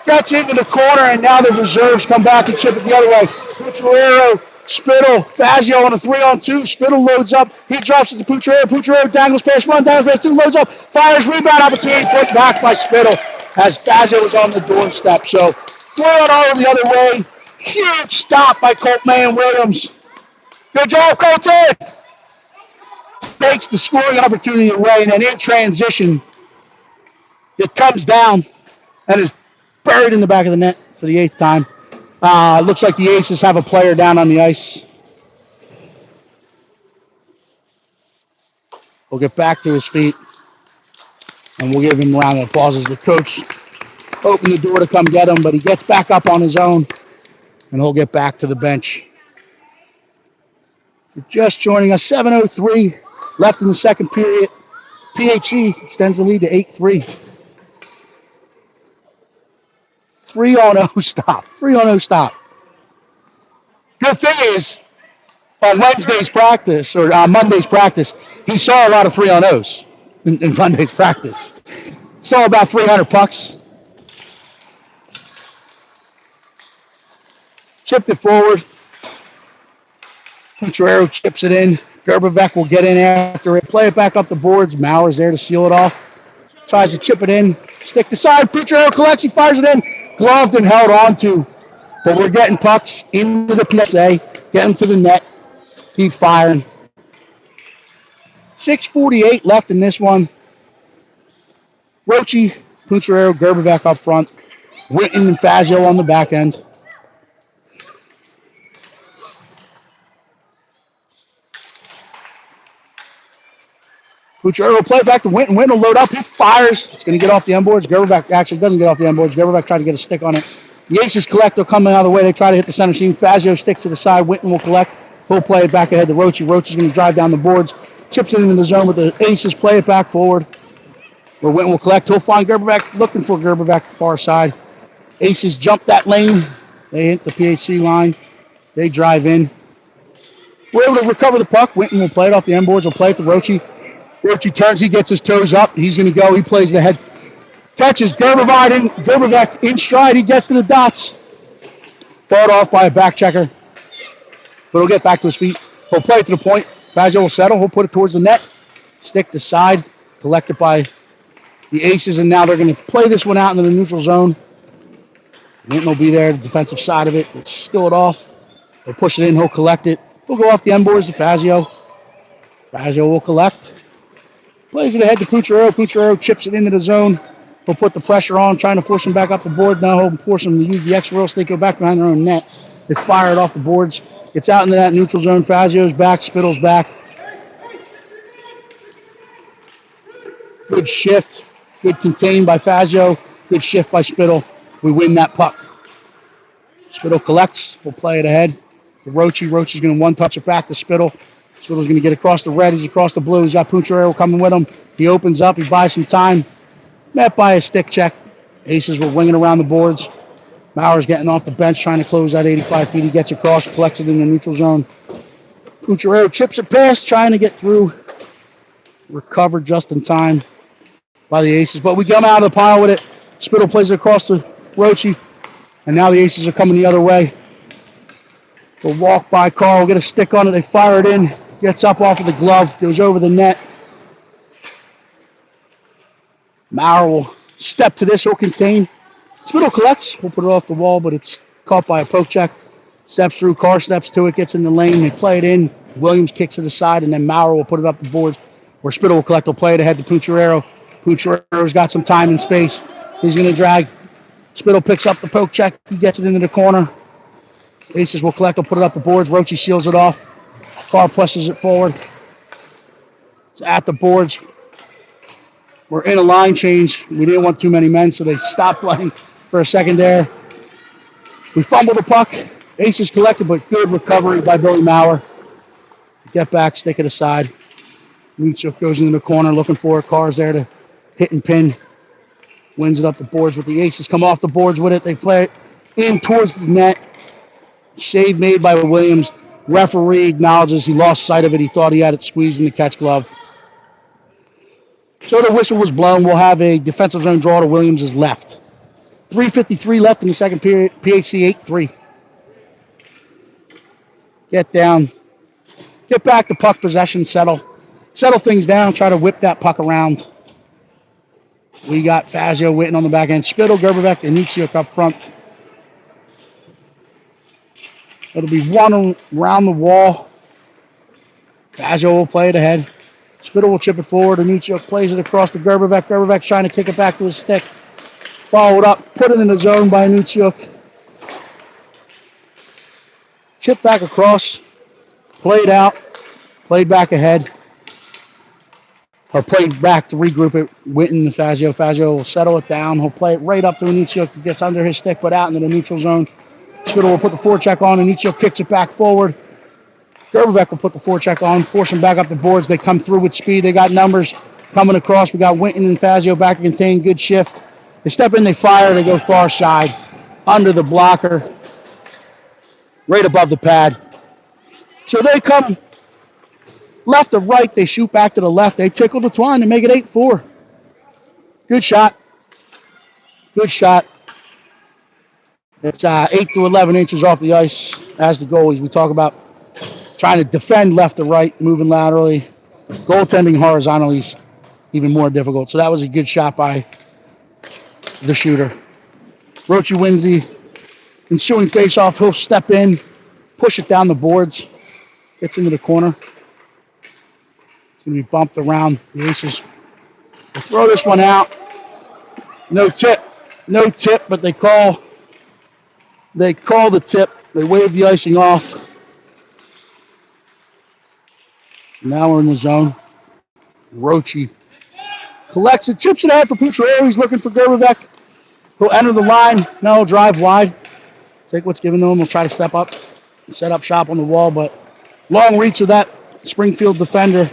Gets into the corner, and now the reserves come back and chip it the other way. Pucciarello, Spittle, Fazio on a 3-on-2. Spittle loads up. He drops it to Pucciarello. Pucciarello dangles past one, dangles past two, loads up, fires, rebound opportunity, put back by Spittle as Fazio was on the doorstep. So 3-on-0 the other way. Huge stop by Colt May and Williams. Good job, Colton. Takes the scoring opportunity away, and then in transition, it comes down and is buried in the back of the net for the 8th time. Looks like the Aces have a player down on the ice. We'll get back to his feet. And we'll give him a round of applause as the coach opened the door to come get him, but he gets back up on his own, and he'll get back to the bench. If you're just joining us, 7:03 left in the second period. PHC extends the lead to 8-3. 3-0 stop. 3-0 stop. Good thing is, on Wednesday's practice, or Monday's practice, he saw a lot of 3-0s in Monday's practice. Saw about 300 pucks. Chipped it forward. Pucciarello chips it in. Gerbevec will get in after it. Play it back up the boards. Mauer's there to seal it off. Tries to chip it in. Stick the side. Pucciarello collects. He fires it in. Gloved and held on to. But we're getting pucks into the PSA. Getting to the net. Keep firing. 6:48 left in this one. Roche, Pucciarello, Gerbevec up front. Witten and Fazio on the back end. Pucciarello play back to Witten. Witten will load up. He fires. It's going to get off the end boards. Gerbevec actually doesn't get off the end boards. Gerbevec tried to get a stick on it. The Aces collect. They'll come out of the way. They try to hit the center seam. Fazio sticks to the side. Witten will collect. He'll play it back ahead to Roche. Roche is going to drive down the boards. Chips it into the zone with the Aces. Play it back forward. Where Witten will collect. He'll find Gerbevec. Looking for Gerbevec far side. Aces jump that lane. They hit the PHC line. They drive in. We're able to recover the puck. Witten will play it off the end boards. Will play it to Roche. Roche turns. He gets his toes up. He's going to go. He plays the head. Catches Gerbevec in stride. He gets to the dots. Fought off by a back checker. But he'll get back to his feet. He'll play it to the point. Fazio will settle. He'll put it towards the net. Stick the side. Collected by the Aces. And now they're going to play this one out into the neutral zone. Witten will be there, the defensive side of it. They'll steal it off. They'll push it in. He'll collect it. He'll go off the end boards to Fazio. Fazio will collect. Plays it ahead to Pucciarello. Pucciarello chips it into the zone. He'll put the pressure on, trying to force him back up the board. Now he'll force him to use the extra real estate, go back behind their own net. They fire it off the boards. It's out into that neutral zone. Fazio's back. Spittle's back. Good shift. Good contained by Fazio. Good shift by Spittle. We win that puck. Spittle collects. We'll play it ahead to Roche. Roche is going to one-touch it back to Spittle. Spittle's going to get across the red. He's across the blue. He's got Pucciarello coming with him. He opens up. He buys some time. Met by a stick check. Aces were winging around the boards. Mauer's getting off the bench, trying to close that 85 feet. He gets across, collects it in the neutral zone. Pucciarello chips it past, trying to get through. Recovered just in time by the Aces. But we come out of the pile with it. Spittle plays it across to Roche. And now the Aces are coming the other way. They'll walk by Carl, get a stick on it. They fire it in. Gets up off of the glove, goes over the net. Mauer will step to this. He'll contain. Spittle collects. We'll put it off the wall, but it's caught by a poke check. Steps through. Carr steps to it. Gets in the lane. They play it in. Williams kicks to the side, and then Mauer will put it up the boards. Where Spittle will collect. He'll play it ahead to Pucciarello. Pucciarello's got some time and space. He's going to drag. Spittle picks up the poke check. He gets it into the corner. Aces will collect. He'll put it up the boards. Roche seals it off. Carr pushes it forward. It's at the boards. We're in a line change. We didn't want too many men, so they stopped playing for a second there. We fumble the puck. Aces collected, but good recovery by Billy Mauer. Get back, stick it aside. Mitchell goes into the corner looking for it. Carr's there to hit and pin. Wins it up the boards with the Aces. Come off the boards with it. They play it in towards the net. Save made by Williams. Referee acknowledges he lost sight of it. He thought he had it squeezed in the catch glove. So the whistle was blown. We'll have a defensive zone draw to Williams' left. 3:53 left in the second period. PHC 8-3. Get down. Get back to puck possession. Settle things down. Try to whip that puck around. We got Fazio Witten on the back end. Spittle, Gerbevec, and Nitsiuk up front. It'll be one around the wall. Fazio will play it ahead. Spittle will chip it forward. Anichuk plays it across to Gerbevec. Gerbevec's trying to kick it back to his stick. Followed up. Put it in the zone by Anichuk. Chip back across. Played out. Played back ahead. Or play back to regroup it. Witten and Fazio. Fazio will settle it down. He'll play it right up to Anicio. Gets under his stick, but out into the neutral zone. Spittle will put the forecheck on. Anicio kicks it back forward. Gerberbeck will put the forecheck on, force them back up the boards. They come through with speed. They got numbers coming across. We got Winton and Fazio back to contain. Good shift. They step in, they fire. They go far side. Under the blocker. Right above the pad. So they come left to right. They shoot back to the left. They tickle the twine and make it 8-4. Good shot. Good shot. It's 8 to 11 inches off the ice as the goalies. We talk about trying to defend left to right, moving laterally. Goaltending horizontally is even more difficult. So that was a good shot by the shooter. Roche wins the ensuing faceoff. He'll step in, push it down the boards, gets into the corner. It's going to be bumped around the Aces. They'll throw this one out. No tip. No tip, but they call the tip. They wave the icing off. Now we're in the zone. Roche collects it, chips it out for Pucciarelli. He's looking for Gerberbeck. He'll enter the line. No, drive wide. Take what's given to him. He'll try to step up, set up shop on the wall, but long reach of that Springfield defender.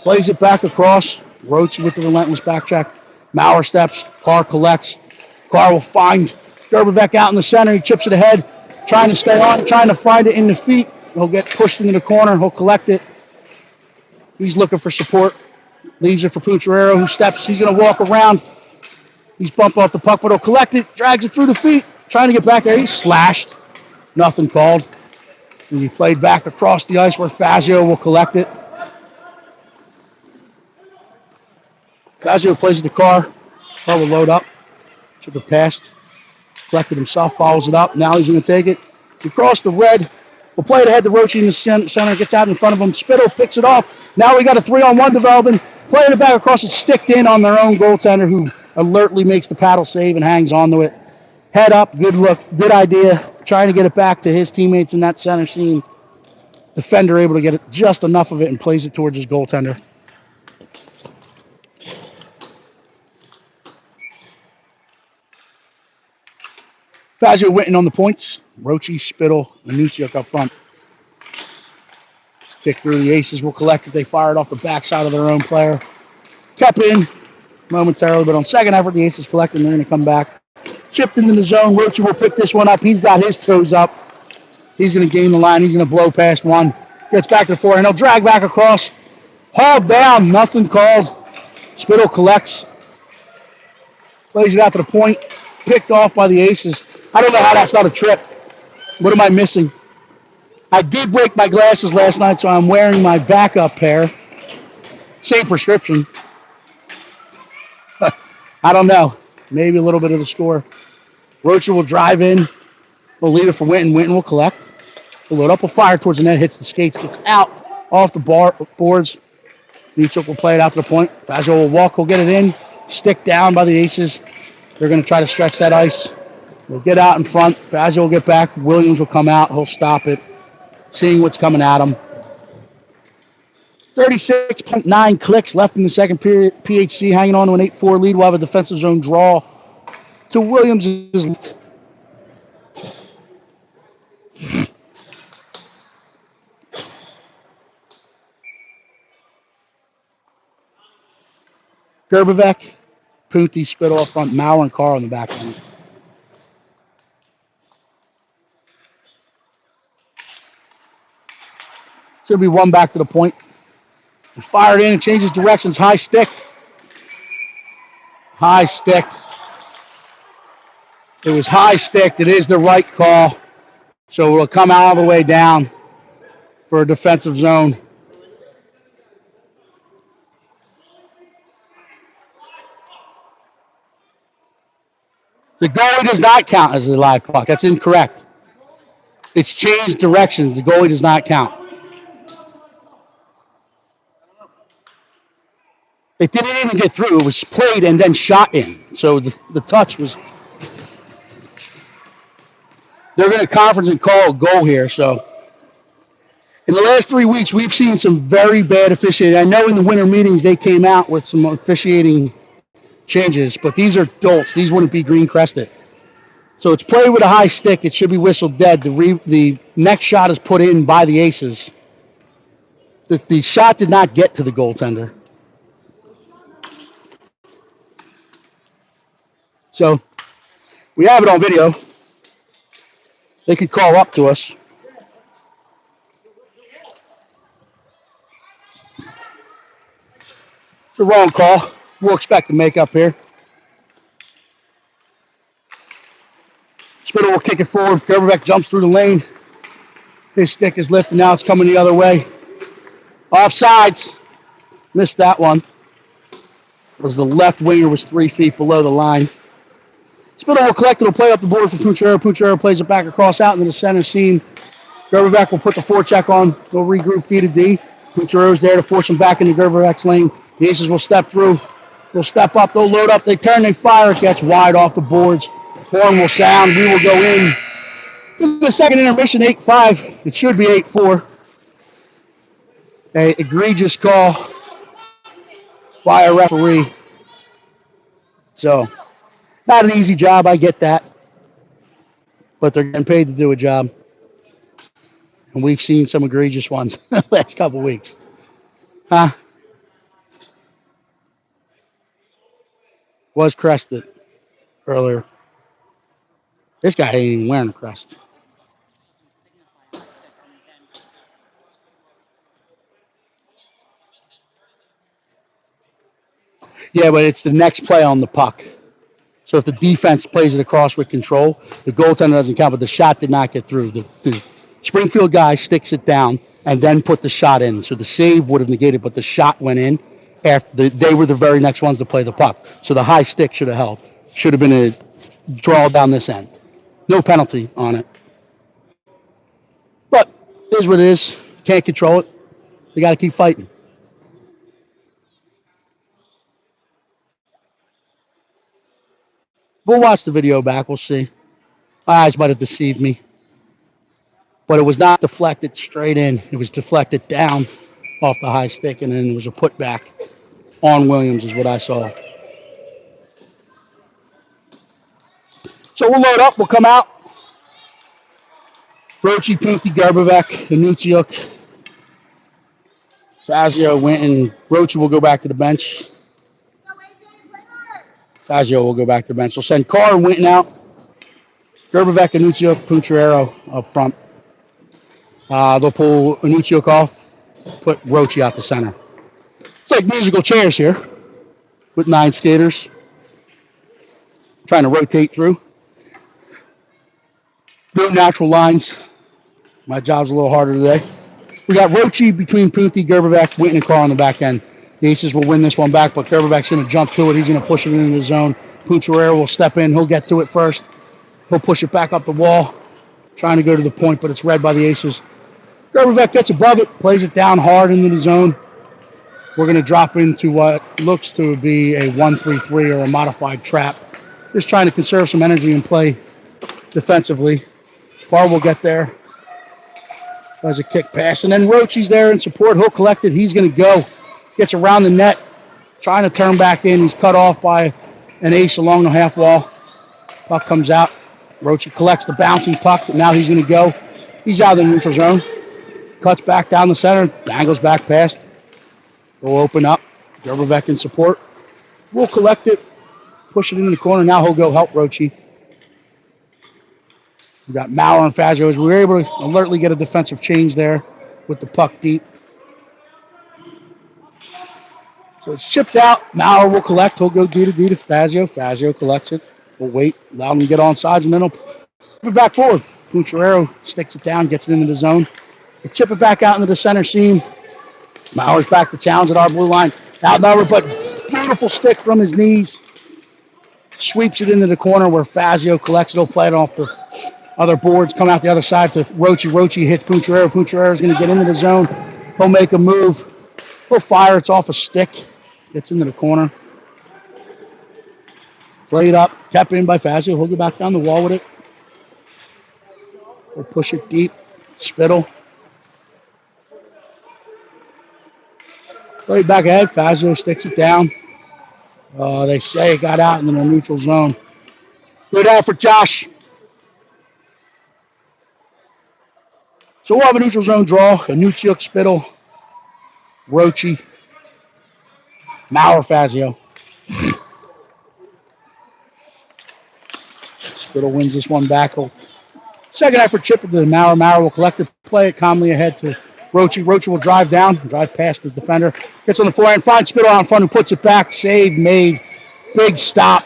Plays it back across. Roche with the relentless back check. Maurer steps. Carr collects. Carr will find Gerberbeck out in the center. He chips it ahead, trying to stay on, trying to find it in the feet. He'll get pushed into the corner. He'll collect it. He's looking for support. Leaves it for Pucciarelli, who steps. He's going to walk around. He's bumped off the puck, but he'll collect it. Drags it through the feet. Trying to get back there. He's slashed. Nothing called. And he played back across the ice where Fazio will collect it. Fazio plays at the car. Car will load up. Took a pass. Collected himself. Follows it up. Now he's going to take it. He crossed the red. We'll play it ahead to Roche in the center. Gets out in front of him. Spittle picks it off. Now we got a 3-on-1 development. Playing it back across. It's sticked in on their own goaltender, who alertly makes the paddle save and hangs on to it. Head up. Good look. Good idea. Trying to get it back to his teammates in that center scene. Defender able to get it just enough of it and plays it towards his goaltender. Fazio Winton on the points. Roche, Spittle, and Nucciuk up front. Kick through. The Aces will collect it. They fired off the backside of their own player. Kept in momentarily, but on second effort, the Aces collect and they're going to come back. Chipped into the zone. Roche will pick this one up. He's got his toes up. He's going to gain the line. He's going to blow past one. Gets back to the forehand. He'll drag back across. Hauled down. Nothing called. Spittle collects. Plays it out to the point. Picked off by the Aces. I don't know how that's not a trip. What am I missing? I did break my glasses last night, so I'm wearing my backup pair. Same prescription. I don't know. Maybe a little bit of the score. Roche will drive in. We'll leave it for Winton. Winton will collect. He'll load up a fire towards the net. Hits the skates. Gets out off the boards. Nucciuk will play it out to the point. Fazio will walk. He'll get it in. Stick down by the Aces. They're going to try to stretch that ice. We'll get out in front. Fazio will get back. Williams will come out. He'll stop it. Seeing what's coming at him. 36.9 clicks left in the second period. PHC hanging on to an 8-4 lead. We'll have a defensive zone draw to Williams' left. Gerberbeck, Punti, Spittle up front, Maurer and Carr on the back end. It's going to be one back to the point. He fired in and changes directions. High stick. High stick. It was high stick. It is the right call. So it'll come all the way down for a defensive zone. The goalie does not count as a live puck. That's incorrect. It's changed directions. The goalie does not count. It didn't even get through. It was played and then shot in. So the touch was... They're going to conference and call a goal here, so... In the last 3 weeks, we've seen some very bad officiating. I know in the winter meetings they came out with some officiating changes, but these are adults. These wouldn't be green crested. So it's played with a high stick. It should be whistled dead. The next shot is put in by the aces. The shot did not get to the goaltender. So we have it on video. They could call up to us. It's a wrong call. We'll expect a makeup here. Spittle will kick it forward. Gerberbeck jumps through the lane. His stick is lifted. Now it's coming the other way. Offsides. Missed that one. Was the left winger was 3 feet below the line. Spittle will collect it. Will play up the board for Pucciarello. Pucciarello plays it back across out into the center seam. Gerberbeck will put the forecheck on. Go regroup D to D. Pucciarello's there to force him back into Gerberbeck's lane. The aces will step through. They'll step up. They'll load up. They turn. They fire. It gets wide off the boards. Horn will sound. We will go in. To the second intermission, 8-5. It should be 8-4. An egregious call by a referee. So, not an easy job. I get that. But they're getting paid to do a job. And we've seen some egregious ones the last couple weeks. Huh? Was crested earlier. This guy ain't even wearing a crest. Yeah, but it's the next play on the puck. So if the defense plays it across with control, the goaltender doesn't count, but the shot did not get through. The Springfield guy sticks it down and then put the shot in. So the save would have negated, but the shot went in after they were the very next ones to play the puck. So the high stick should have held. Should have been a draw down this end. No penalty on it. But it is what it is. Can't control it. They got to keep fighting. We'll watch the video back. We'll see. My eyes might have deceived me. But it was not deflected straight in. It was deflected down off the high stick, and then it was a putback on Williams is what I saw. So we'll load up. We'll come out. Roche, Pinky, Gerberbeck, Anutsiuk, Fazio went, and Roche will go back to the bench. Fazio will go back to the bench. We'll send Carr and Winton out. Gerberbeck, Anutsiuk, Pucciarello up front. They'll pull Anutsiuk off, put Roche out the center. It's like musical chairs here with 9 skaters trying to rotate through. No natural lines. My job's a little harder today. We got Roche between Punti, Gerberbeck, Winton, and Carr on the back end. The Aces will win this one back, but Gerberbeck's going to jump to it. He's going to push it into the zone. Pucciarello will step in. He'll get to it first. He'll push it back up the wall, trying to go to the point, but it's read by the Aces. Gerberbeck gets above it, plays it down hard into the zone. We're going to drop into what looks to be a 1-3-3 or a modified trap. Just trying to conserve some energy and play defensively. Carr will get there. Does a kick pass. And then Roche's there in support. He'll collect it. He's going to go. Gets around the net. Trying to turn back in. He's cut off by an ace along the half wall. Puck comes out. Roche collects the bouncing puck. Now he's going to go. He's out of the neutral zone. Cuts back down the center. Angles back past. We'll open up. Gerberbeck in support. We'll collect it. Push it into the corner. Now he'll go help Roche. We got Maurer and Fazio. We were able to alertly get a defensive change there with the puck deep. So it's chipped out. Maurer will collect. He'll go D to Fazio. Fazio collects it. We'll wait. Allow him to get on sides, and then he'll put it back forward. Pucciarello sticks it down, gets it into the zone. We'll chip it back out into the center seam. Maurer's back to challenge at our blue line. Out number, but beautiful stick from his knees. Sweeps it into the corner where Fazio collects it. He'll play it off the other boards, come out the other side to Roche. Roche hits Pucciarello. Pucciarello's going to get into the zone. He'll make a move. He'll fire. It's off a stick. Gets into the corner. Play it up. Kept in by Fazio. He'll go back down the wall with it. We'll push it deep. Spittle. Right back ahead. Fazio sticks it down. They say it got out in the neutral zone. Good out for Josh. So we'll have a neutral zone draw. Anuchuk, Spittle, Roche, Maurer, Fazio. Spittle wins this one back. Second effort chip to Maurer. Maurer will collect it, play it calmly ahead to Roche. Roche will drive down, drive past the defender. Gets on the forehand, finds Spittle out in front, who puts it back. Save made. Big stop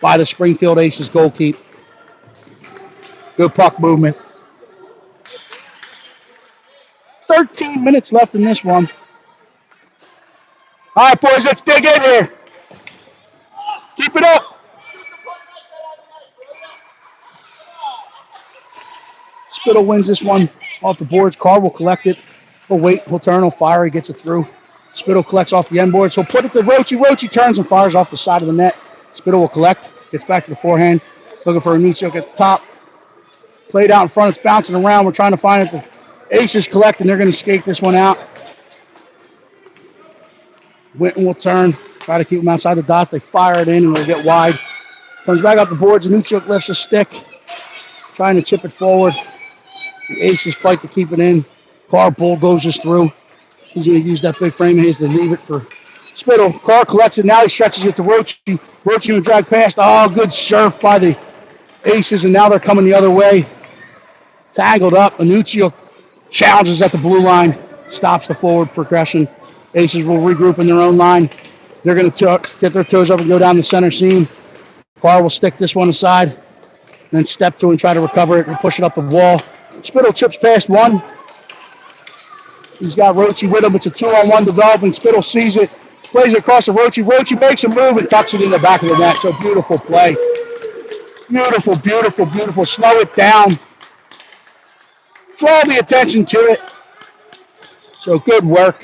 by the Springfield Aces goalkeeper. Good puck movement. 13 minutes left in this one. All right, boys, let's dig in here. Keep it up. Spittle wins this one off the boards. Carr will collect it. He'll wait. He'll turn. He'll fire. He gets it through. Spittle collects off the end boards. He'll put it to Roche. Roche turns and fires off the side of the net. Spittle will collect. Gets back to the forehand. Looking for a Anuchuk at the top. Played out in front. It's bouncing around. We're trying to find it. The Aces collect, and they're going to skate this one out. Winton will turn. Try to keep them outside the dots. They fire it in, and it'll get wide. Comes back off the boards. Anuchuk lifts a stick. Trying to chip it forward. The Aces fight to keep it in. Carr bulldozes through. He's going to use that big frame of his to leave it for Spittle. Carr collects it. Now he stretches it to Roche. Roche will drag past. Oh, good surf by the Aces, and now they're coming the other way. Tangled up. Anuchuk challenges at the blue line. Stops the forward progression. Aces will regroup in their own line. They're going to get their toes up and go down the center seam. Carr will stick this one aside. Then step to and try to recover it and push it up the wall. Spittle chips past one. He's got Roche with him. It's a 2-on-1 developing. Spittle sees it, plays it across to Roche. Roche makes a move and tucks it in the back of the net. So beautiful play. Beautiful, beautiful, beautiful. Slow it down. Draw the attention to it. So good work.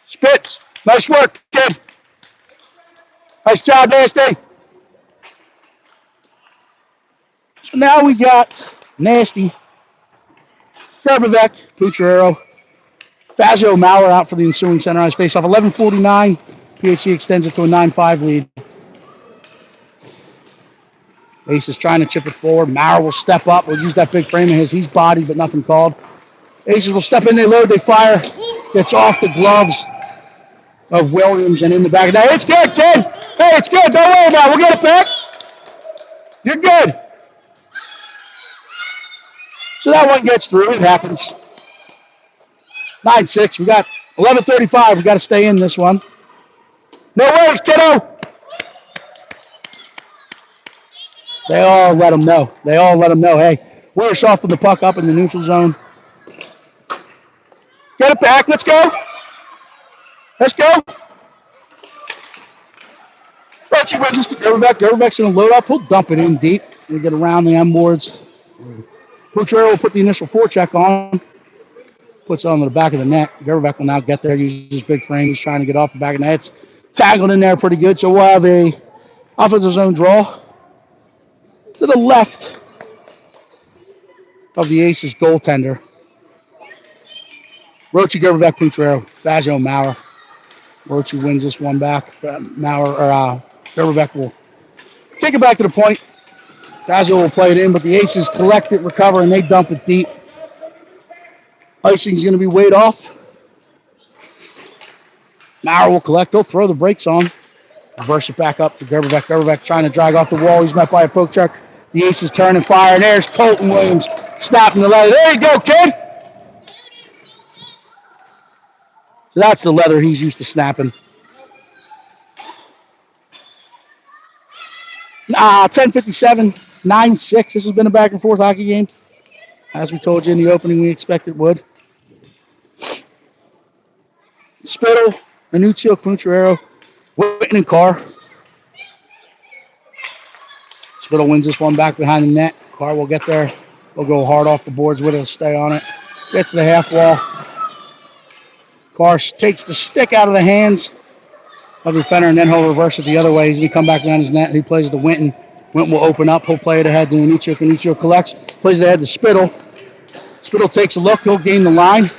Spitz, nice work, kid. Nice job, Nasty. So now we got Nasty, Garbavec, Pucciarero, Fazio, Maurer out for the ensuing center ice faceoff. 11:49. PHC extends it to a 9-5 lead. Ace is trying to chip it forward. Maurer will step up. We'll use that big frame of his. He's bodied, but nothing called. Aces will step in. They load. They fire. Gets off the gloves of Williams and in the back. Now it's good, kid. Hey, it's good. Don't worry about it. We'll get it back. You're good. So that one gets through. It happens. 9-6. We got 11:35. We got to stay in this one. No worries, kiddo. They all let them know. They all let them know. Hey, we're softening the puck up in the neutral zone. Get it back. Let's go. Let's go. Roche wins to Gerbeck. Gerbeck's going to load up. He'll dump it in deep. We get around the end boards. Pucciarero will put the initial forecheck on. Puts it on the back of the net. Gerbeck will now get there. Uses his big frame. He's trying to get off the back of the net. It's tangled in there pretty good. So we'll have a offensive zone draw to the left of the Aces goaltender. Roche, Gerbeck, Pucciarero, Fazio, Maurer. Roche wins this one back. Gerbeck will kick it back to the point. Fazio will play it in, but the Aces collect it, recover, and they dump it deep. Icing's going to be weighed off. Maurer will collect. He'll throw the brakes on. Reverse it back up to Gerbeck. Gerbeck trying to drag off the wall. He's met by a poke check. The Aces turn and fire, and there's Colton Williams snapping the leather. There you go, kid. So that's the leather he's used to snapping. 10:57, 9-6. This has been a back and forth hockey game. As we told you in the opening, we expected it would. Spittle, Anuchuk, Pucciarero, Whitten, and Carr. Spittle wins this one back behind the net. Carr will get there. He'll go hard off the boards with it. He'll stay on it. Gets to the half wall. Carr takes the stick out of the hands of the defender, and then he'll reverse it the other way. He's going to come back down his net. He plays to Winton. Winton will open up. He'll play it ahead to Anuchuk. Anuchuk collects. Plays it ahead to Spittle. Spittle takes a look. He'll gain the line.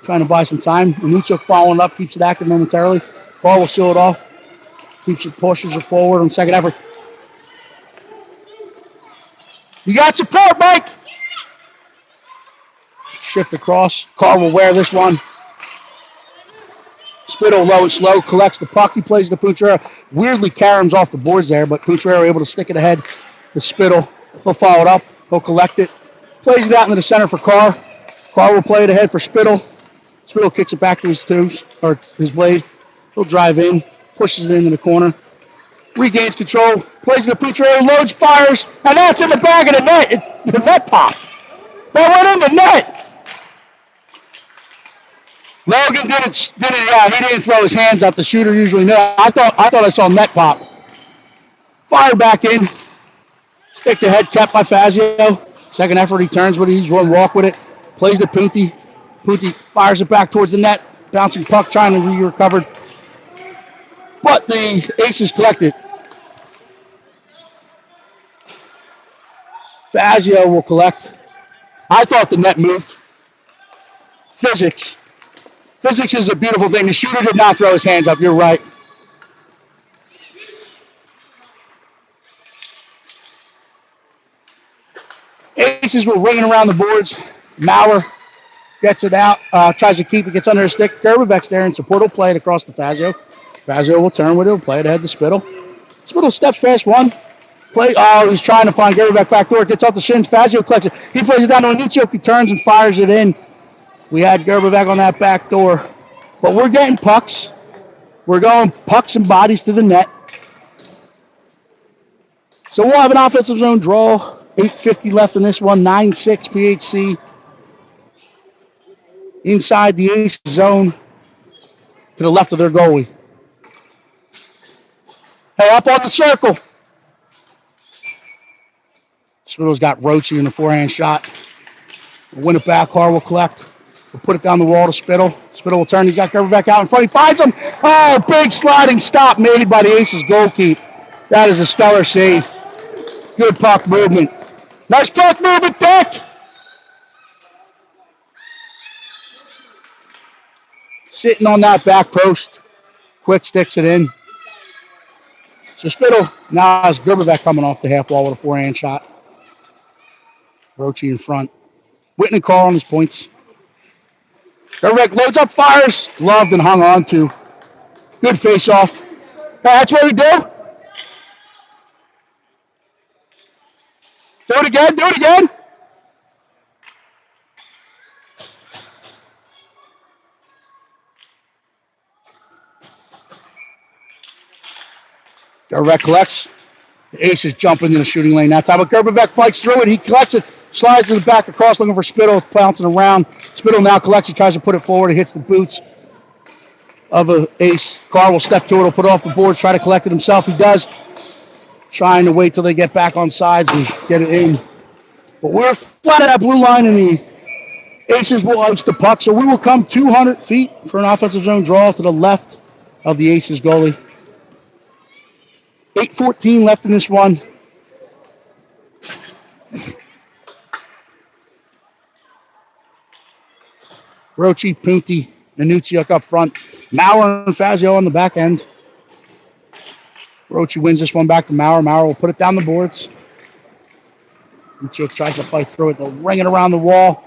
trying to buy some time. Anuchuk following up, keeps it active momentarily. Carr will seal it off. Keeps it, pushes it forward on second effort. You got support, Mike. Shift across. Carr will wear this one. Spittle low and slow, collects the puck. He plays to Pucciarello. Weirdly, Karam's off the boards there, but Pucciarello able to stick it ahead to Spittle. He'll follow it up. He'll collect it. Plays it out into the center for Carr. Carr will play it ahead for Spittle. Spittle kicks it back to his twos, or his blade. He'll drive in, pushes it into the corner. Regains control, plays it to Pucciarello, loads, fires, and that's in the back of the net. The net popped. That went in the net. Logan didn't. He didn't throw his hands up. The shooter usually knows. I thought I saw net pop. Fire back in. Stick to head, kept by Fazio. Second effort, he turns with it. He's one walk with it. Plays to Punti. Punti fires it back towards the net. Bouncing puck, trying to be recovered. But the Aces collect it. Fazio will collect. I thought the net moved. Physics. Physics is a beautiful thing. The shooter did not throw his hands up. You're right. Aces were ringing around the boards. Maurer gets it out, tries to keep it, gets under his stick. Gerbebeck's there, and support will play it across to Fazio. Fazio will turn with it, will play it ahead to Spittle. Spittle steps past one. He's trying to find Gerbebeck back door. Gets off the shins. Fazio collects it. He plays it down to Anuchuk. He turns and fires it in. We had Gerbebeck on that back door. But we're getting pucks. We're going pucks and bodies to the net. So we'll have an offensive zone draw. 8:50 left in this one. 9-6 PHC. Inside the Ace zone to the left of their goalie. Hey, up on the circle. Spittle's got Roachy in the forehand shot. We'll win it back. Carr will collect. We'll put it down the wall to Spittle. Spittle will turn. He's got Gerbebeck out in front. He finds him. Oh, big sliding stop made by the Aces goalkeeper. That is a stellar save. Good puck movement. Nice puck movement, Dick. Sitting on that back post. Quick sticks it in. So Spittle now has Gerbebeck coming off the half wall with a forehand shot. Roachy in front. Whitney Carr on his points. Gerbebeck loads up, fires. Loved and hung on to. Good face off. That's what we do. Do it again. Do it again. Gerbebeck collects. The Aces jump into the shooting lane that time, but Gerbebeck fights through it. He collects it, slides to the back across, looking for Spittle, bouncing around. Spittle now collects it, tries to put it forward. It hits the boots of an Ace. Carr will step to it, will put it off the boards, try to collect it himself. He does, trying to wait till they get back on sides and get it in. But we're flat at that blue line, and the Aces will ice the puck, so we will come 200 feet for an offensive zone draw to the left of the Aces goalie. 8:14 left in this one. Roachy, Punti, Anuchuk up front. Maurer and Fazio on the back end. Roachy wins this one back to Maurer. Maurer will put it down the boards. Anuchuk tries to fight through it. They'll ring it around the wall.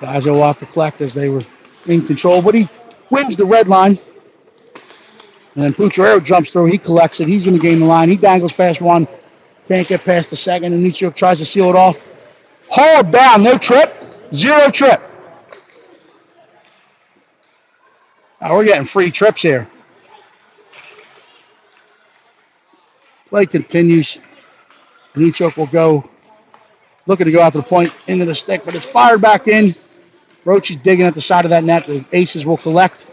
Fazio will have to collect as they were in control, but he wins the red line. And then Pucciarello jumps through. He collects it. He's going to gain the line. He dangles past one. Can't get past the second. And Anuchuk tries to seal it off. Hauled down. No trip. Zero trip. Now we're getting free trips here. Play continues. Anuchuk will go. Looking to go out to the point into the stick, but it's fired back in. Roachy's digging at the side of that net. The Aces will collect.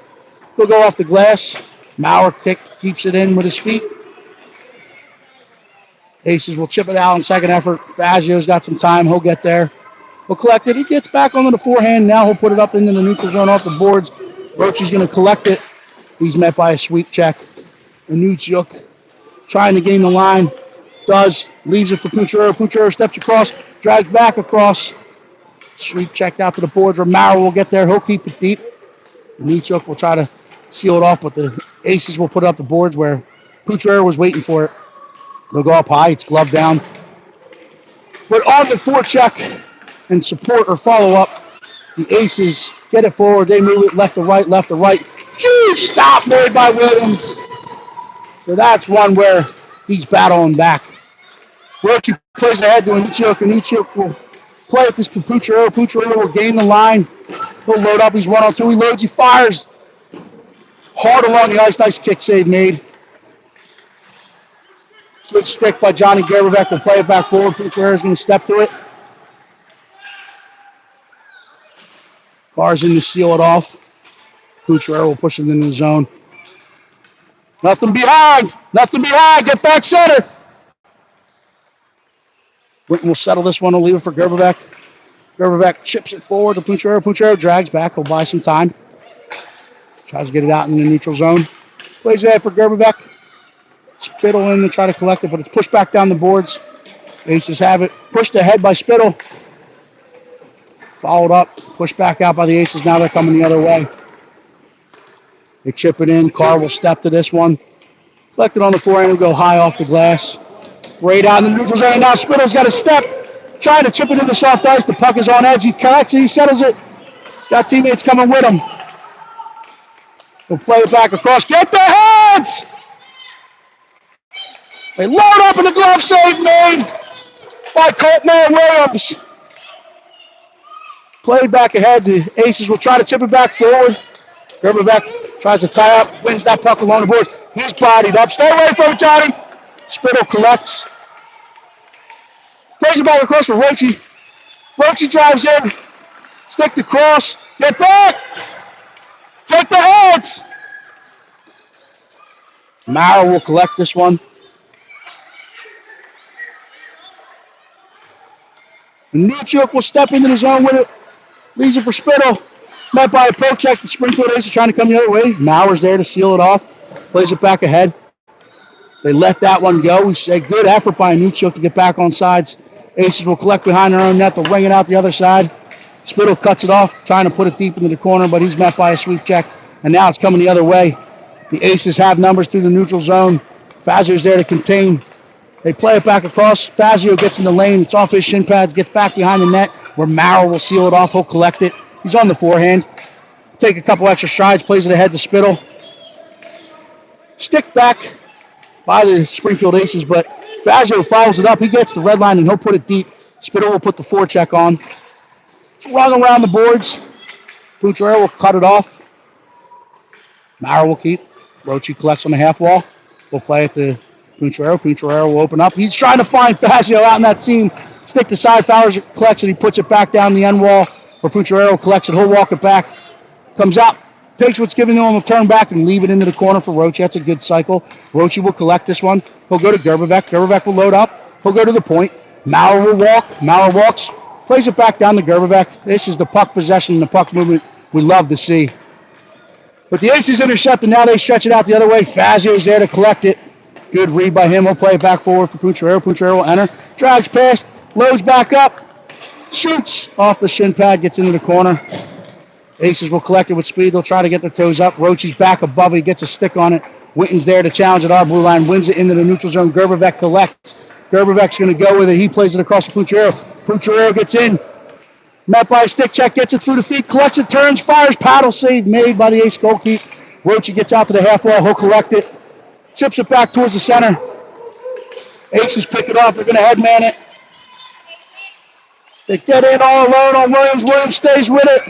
He'll go off the glass. Maurer keeps it in with his feet. Aces will chip it out in second effort. Fazio's got some time. He'll get there. He'll collect it. He gets back onto the forehand. Now he'll put it up into the neutral zone off the boards. Roachy's going to collect it. He's met by a sweep check. Anuchuk trying to gain the line. Does. Leaves it for Pucciarello. Pucciarello steps across. Drives back across. Sweep checked out to the boards. Romero will get there. He'll keep it deep. Nichuk will try to seal it off, but the aces will put it up the boards where Putrero was waiting for it. They'll go up high. It's glove down. But on the forecheck and support or follow up, the aces get it forward. They move it left to right, left to right. Huge stop made by Williams. So that's one where he's battling back. Rochi plays ahead to Nichuk, and Nichuk will play with this to Putrero. Putrero will gain the line. He'll load up. He's 1-on-2. He loads. He fires hard along the ice. Nice kick save made. Good stick by Johnny Gerbeck. Will play it back forward. Puchero's going to step to it. Carr's in to seal it off. Putrero will push it into the zone. Nothing behind. Nothing behind. Get back center. Winton will settle this one. He'll leave it for Gerbeck. Gerbeck chips it forward to Putrero. Putrero drags back. He'll buy some time. Tries to get it out in the neutral zone. Plays ahead for Gerbeck. Spittle in to try to collect it, but it's pushed back down the boards. Aces have it. Pushed ahead by Spittle. Followed up. Pushed back out by the Aces. Now they're coming the other way. They chip it in. Carr will step to this one. Collect it on the forehand and go high off the glass. Right out in the neutral zone. Now Spittle's got a step. Trying to chip it into soft ice. The puck is on edge. He collects it. He settles it. Got teammates coming with him. He'll play it back across. Get their hands! They load up in the glove save made by Coltman Williams. Played back ahead. The Aces will try to chip it back forward. Gerbeck tries to tie up, wins that puck along the board. He's bodied up. Stay away from it, Johnny. Spittle collects. Plays it back across for Rochi. Rochi drives in. Stick the cross. Get back. Take the heads. Mara will collect this one. Nichuk will step into the zone with it. Leaves it for Spittle. Met by a poke check. The Springfield Aces trying to come the other way. Mauer's there to seal it off. Plays it back ahead. They let that one go. We say good effort by Nichuk to get back on sides. Aces will collect behind their own net. They'll ring it out the other side. Spittle cuts it off, trying to put it deep into the corner, but he's met by a sweep check. And now it's coming the other way. The Aces have numbers through the neutral zone. Fazio's there to contain. They play it back across. Fazio gets in the lane. It's off his shin pads. Gets back behind the net where Maurer will seal it off. He'll collect it. He's on the forehand. Take a couple extra strides. Plays it ahead to Spittle. Stick back by the Springfield Aces, but Fazio follows it up. He gets the red line and he'll put it deep. Spittle will put the forecheck on. It's run around the boards. Putrero will cut it off. Maurer will keep. Rochi collects on the half wall. We'll play it to Putrero. Putrero will open up. He's trying to find Fazio out in that seam. Stick to side. Fowler collects it. He puts it back down the end wall where Putrero collects it. He'll walk it back. Comes out. Takes what's given to him. Will turn back and leave it into the corner for Rochi. That's a good cycle. Rochi will collect this one. He'll go to Gerbeck. Gerbeck will load up. He'll go to the point. Maurer will walk. Maurer walks. Plays it back down to Gerbeck. This is the puck possession and the puck movement we love to see. But the Aces intercept, and now they stretch it out the other way. Fazio's there to collect it. Good read by him. He'll play it back forward for Putrero. Putrero will enter. Drags past. Loads back up. Shoots off the shin pad. Gets into the corner. Aces will collect it with speed. They'll try to get their toes up. Rochi's back above it. He gets a stick on it. Witten's there to challenge at our blue line. Wins it into the neutral zone. Gerbeck collects. Gerbeck's going to go with it. He plays it across to Putrero. Putrero gets in. Met by a stick check. Gets it through the feet. Collects it. Turns. Fires. Paddle save made by the Ace goalkeeper. Rochi gets out to the half wall. He'll collect it. Chips it back towards the center. Aces pick it off. They're going to headman it. They get in all alone on Williams. Williams stays with it.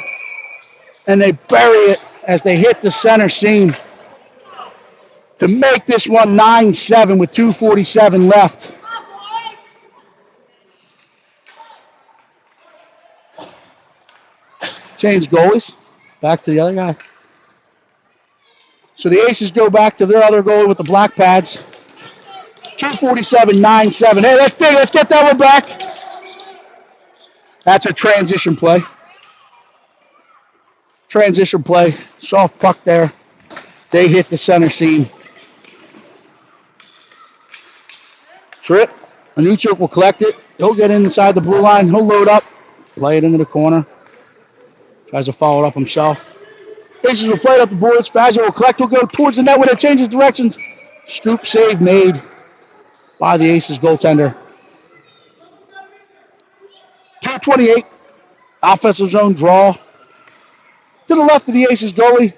And they bury it as they hit the center seam to make this one 9-7 with 2:47 left. Change goalies. Back to the other guy. So the Aces go back to their other goalie with the black pads. 2:47, 9-7. Hey, let's dig. Let's get that one back. That's a transition play. Transition play. Soft puck there. They hit the center seam. Trip. Anuchuk will collect it. He'll get inside the blue line. He'll load up. Play it into the corner. Tries to follow it up himself. Aces will play it up the boards. Fazio will collect. He'll go towards the net when it changes directions. Scoop save made by the Aces goaltender. 2:28. Offensive zone draw. To the left of the Aces goalie.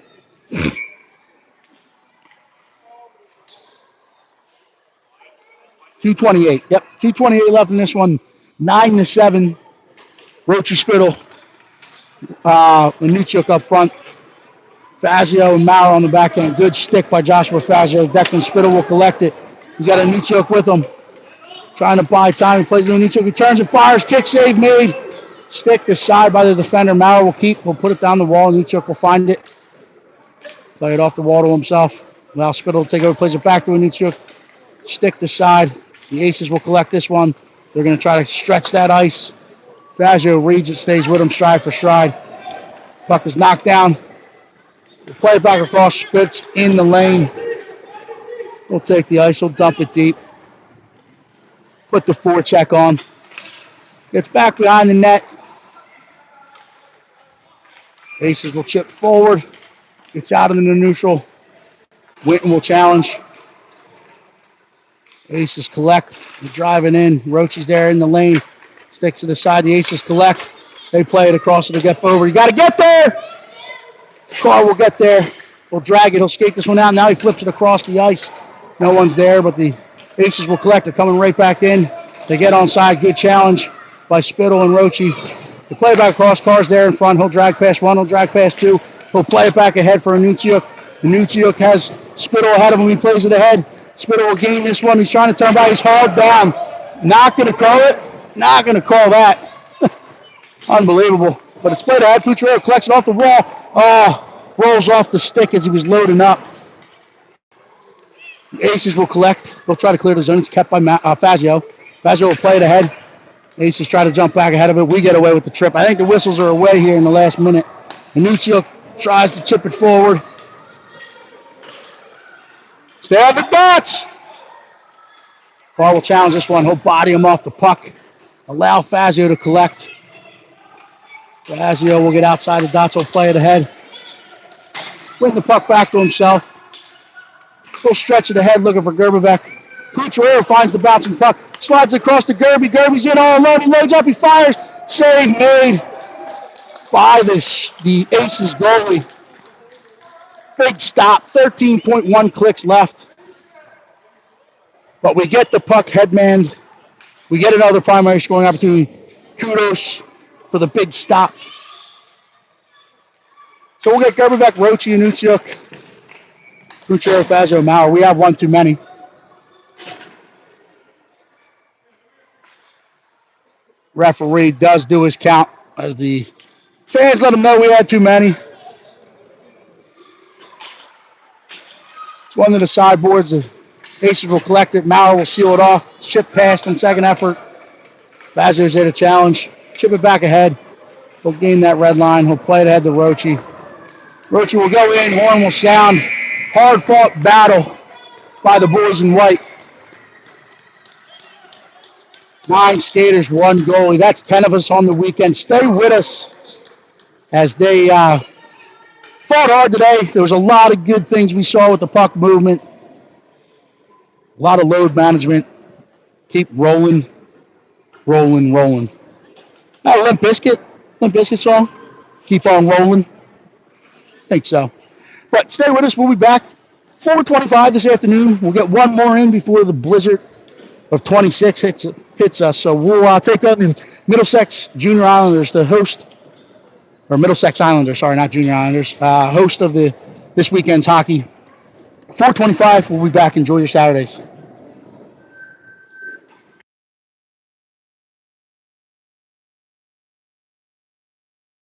2:28. Yep, 2:28 left in this one. 9-7. Roachy Spittle. Nuchuk up front. Fazio and Maurer on the backhand. Good stick by Joshua Fazio. Declan Spittle will collect it. He's got a Nuchuk with him. Trying to buy time. He plays it to Nuchuk. He turns and fires. Kick save made. Stick aside by the defender. Maurer will keep. Will put it down the wall. Nuchuk will find it. Play it off the wall to himself. Allow Spittle to take over. Plays it back to Nuchuk. Stick aside. The Aces will collect this one. They're going to try to stretch that ice. Fazio reads it, stays with him stride for stride. Puck is knocked down. We'll play it back across. Spitz in the lane. We'll take the ice. We'll dump it deep. Put the forecheck on. Gets back behind the net. Aces will chip forward. Gets out into the neutral. Witten will challenge. Aces collect. They're driving in. Roachy's there in the lane. Sticks to the side. The Aces collect. They play it across to get over. You got to get there. Carr will get there. Will drag it. He'll skate this one out. Now he flips it across the ice. No one's there, but the Aces will collect. They're coming right back in. They get onside. Good challenge by Spittle and Roachy. They play it back across. Carr's there in front. He'll drag past one. He'll drag past two. He'll play it back ahead for Anunciuk. Anunciuk has Spittle ahead of him. He plays it ahead. Spittle will gain this one. He's trying to turn back. He's hard down. Not going to call it. Not going to call that. Unbelievable. But it's played ahead. Pucciarello collects it off the wall. Oh, rolls off the stick as he was loading up. The Aces will collect. They'll try to clear the zone. It's kept by Fazio. Fazio will play it ahead. Aces try to jump back ahead of it. We get away with the trip. I think the whistles are away here in the last minute. Anunciuk tries to chip it forward. Stay on the dots. Carr will challenge this one. He'll body him off the puck. Allow Fazio to collect. Fazio will get outside the dots. He'll play it ahead. Win the puck back to himself. He'll stretch it ahead looking for Gerbevec. Pucciarello finds the bouncing puck. Slides across to Gerby. Gerby's in all alone. He loads up. He fires. Save made by the Aces goalie. Big stop. 13.1 clicks left. But we get the puck headmanned. We get another primary scoring opportunity. Kudos for the big stop. So we'll get Gerbevec, Roachy, and Utsiuk. Pucciarello, Fazio, Maurer. We have one too many. Referee does do his count as the fans let him know we had too many. It's one of the sideboards. The Aces will collect it. Maurer will seal it off. Chip past in second effort. Fazio's there to challenge. Chip it back ahead. He'll gain that red line. He'll play it ahead to Roachy. Roachy will go in. Horn will sound. Hard-fought battle by the boys in white. 9 skaters, 1 goalie. That's 10 of us on the weekend. Stay with us as they fought hard today. There was a lot of good things we saw with the puck movement. A lot of load management. Keep rolling, rolling, rolling. Now, Limp Bizkit song. Keep on rolling. I think so. But stay with us. We'll be back 4:25 this afternoon. We'll get one more in before the blizzard of 26 hits us. So we'll take on the Middlesex Junior Islanders, the host, or Middlesex Islanders, sorry, not Junior Islanders, host of this weekend's hockey. 4:25. We'll be back. Enjoy your Saturdays.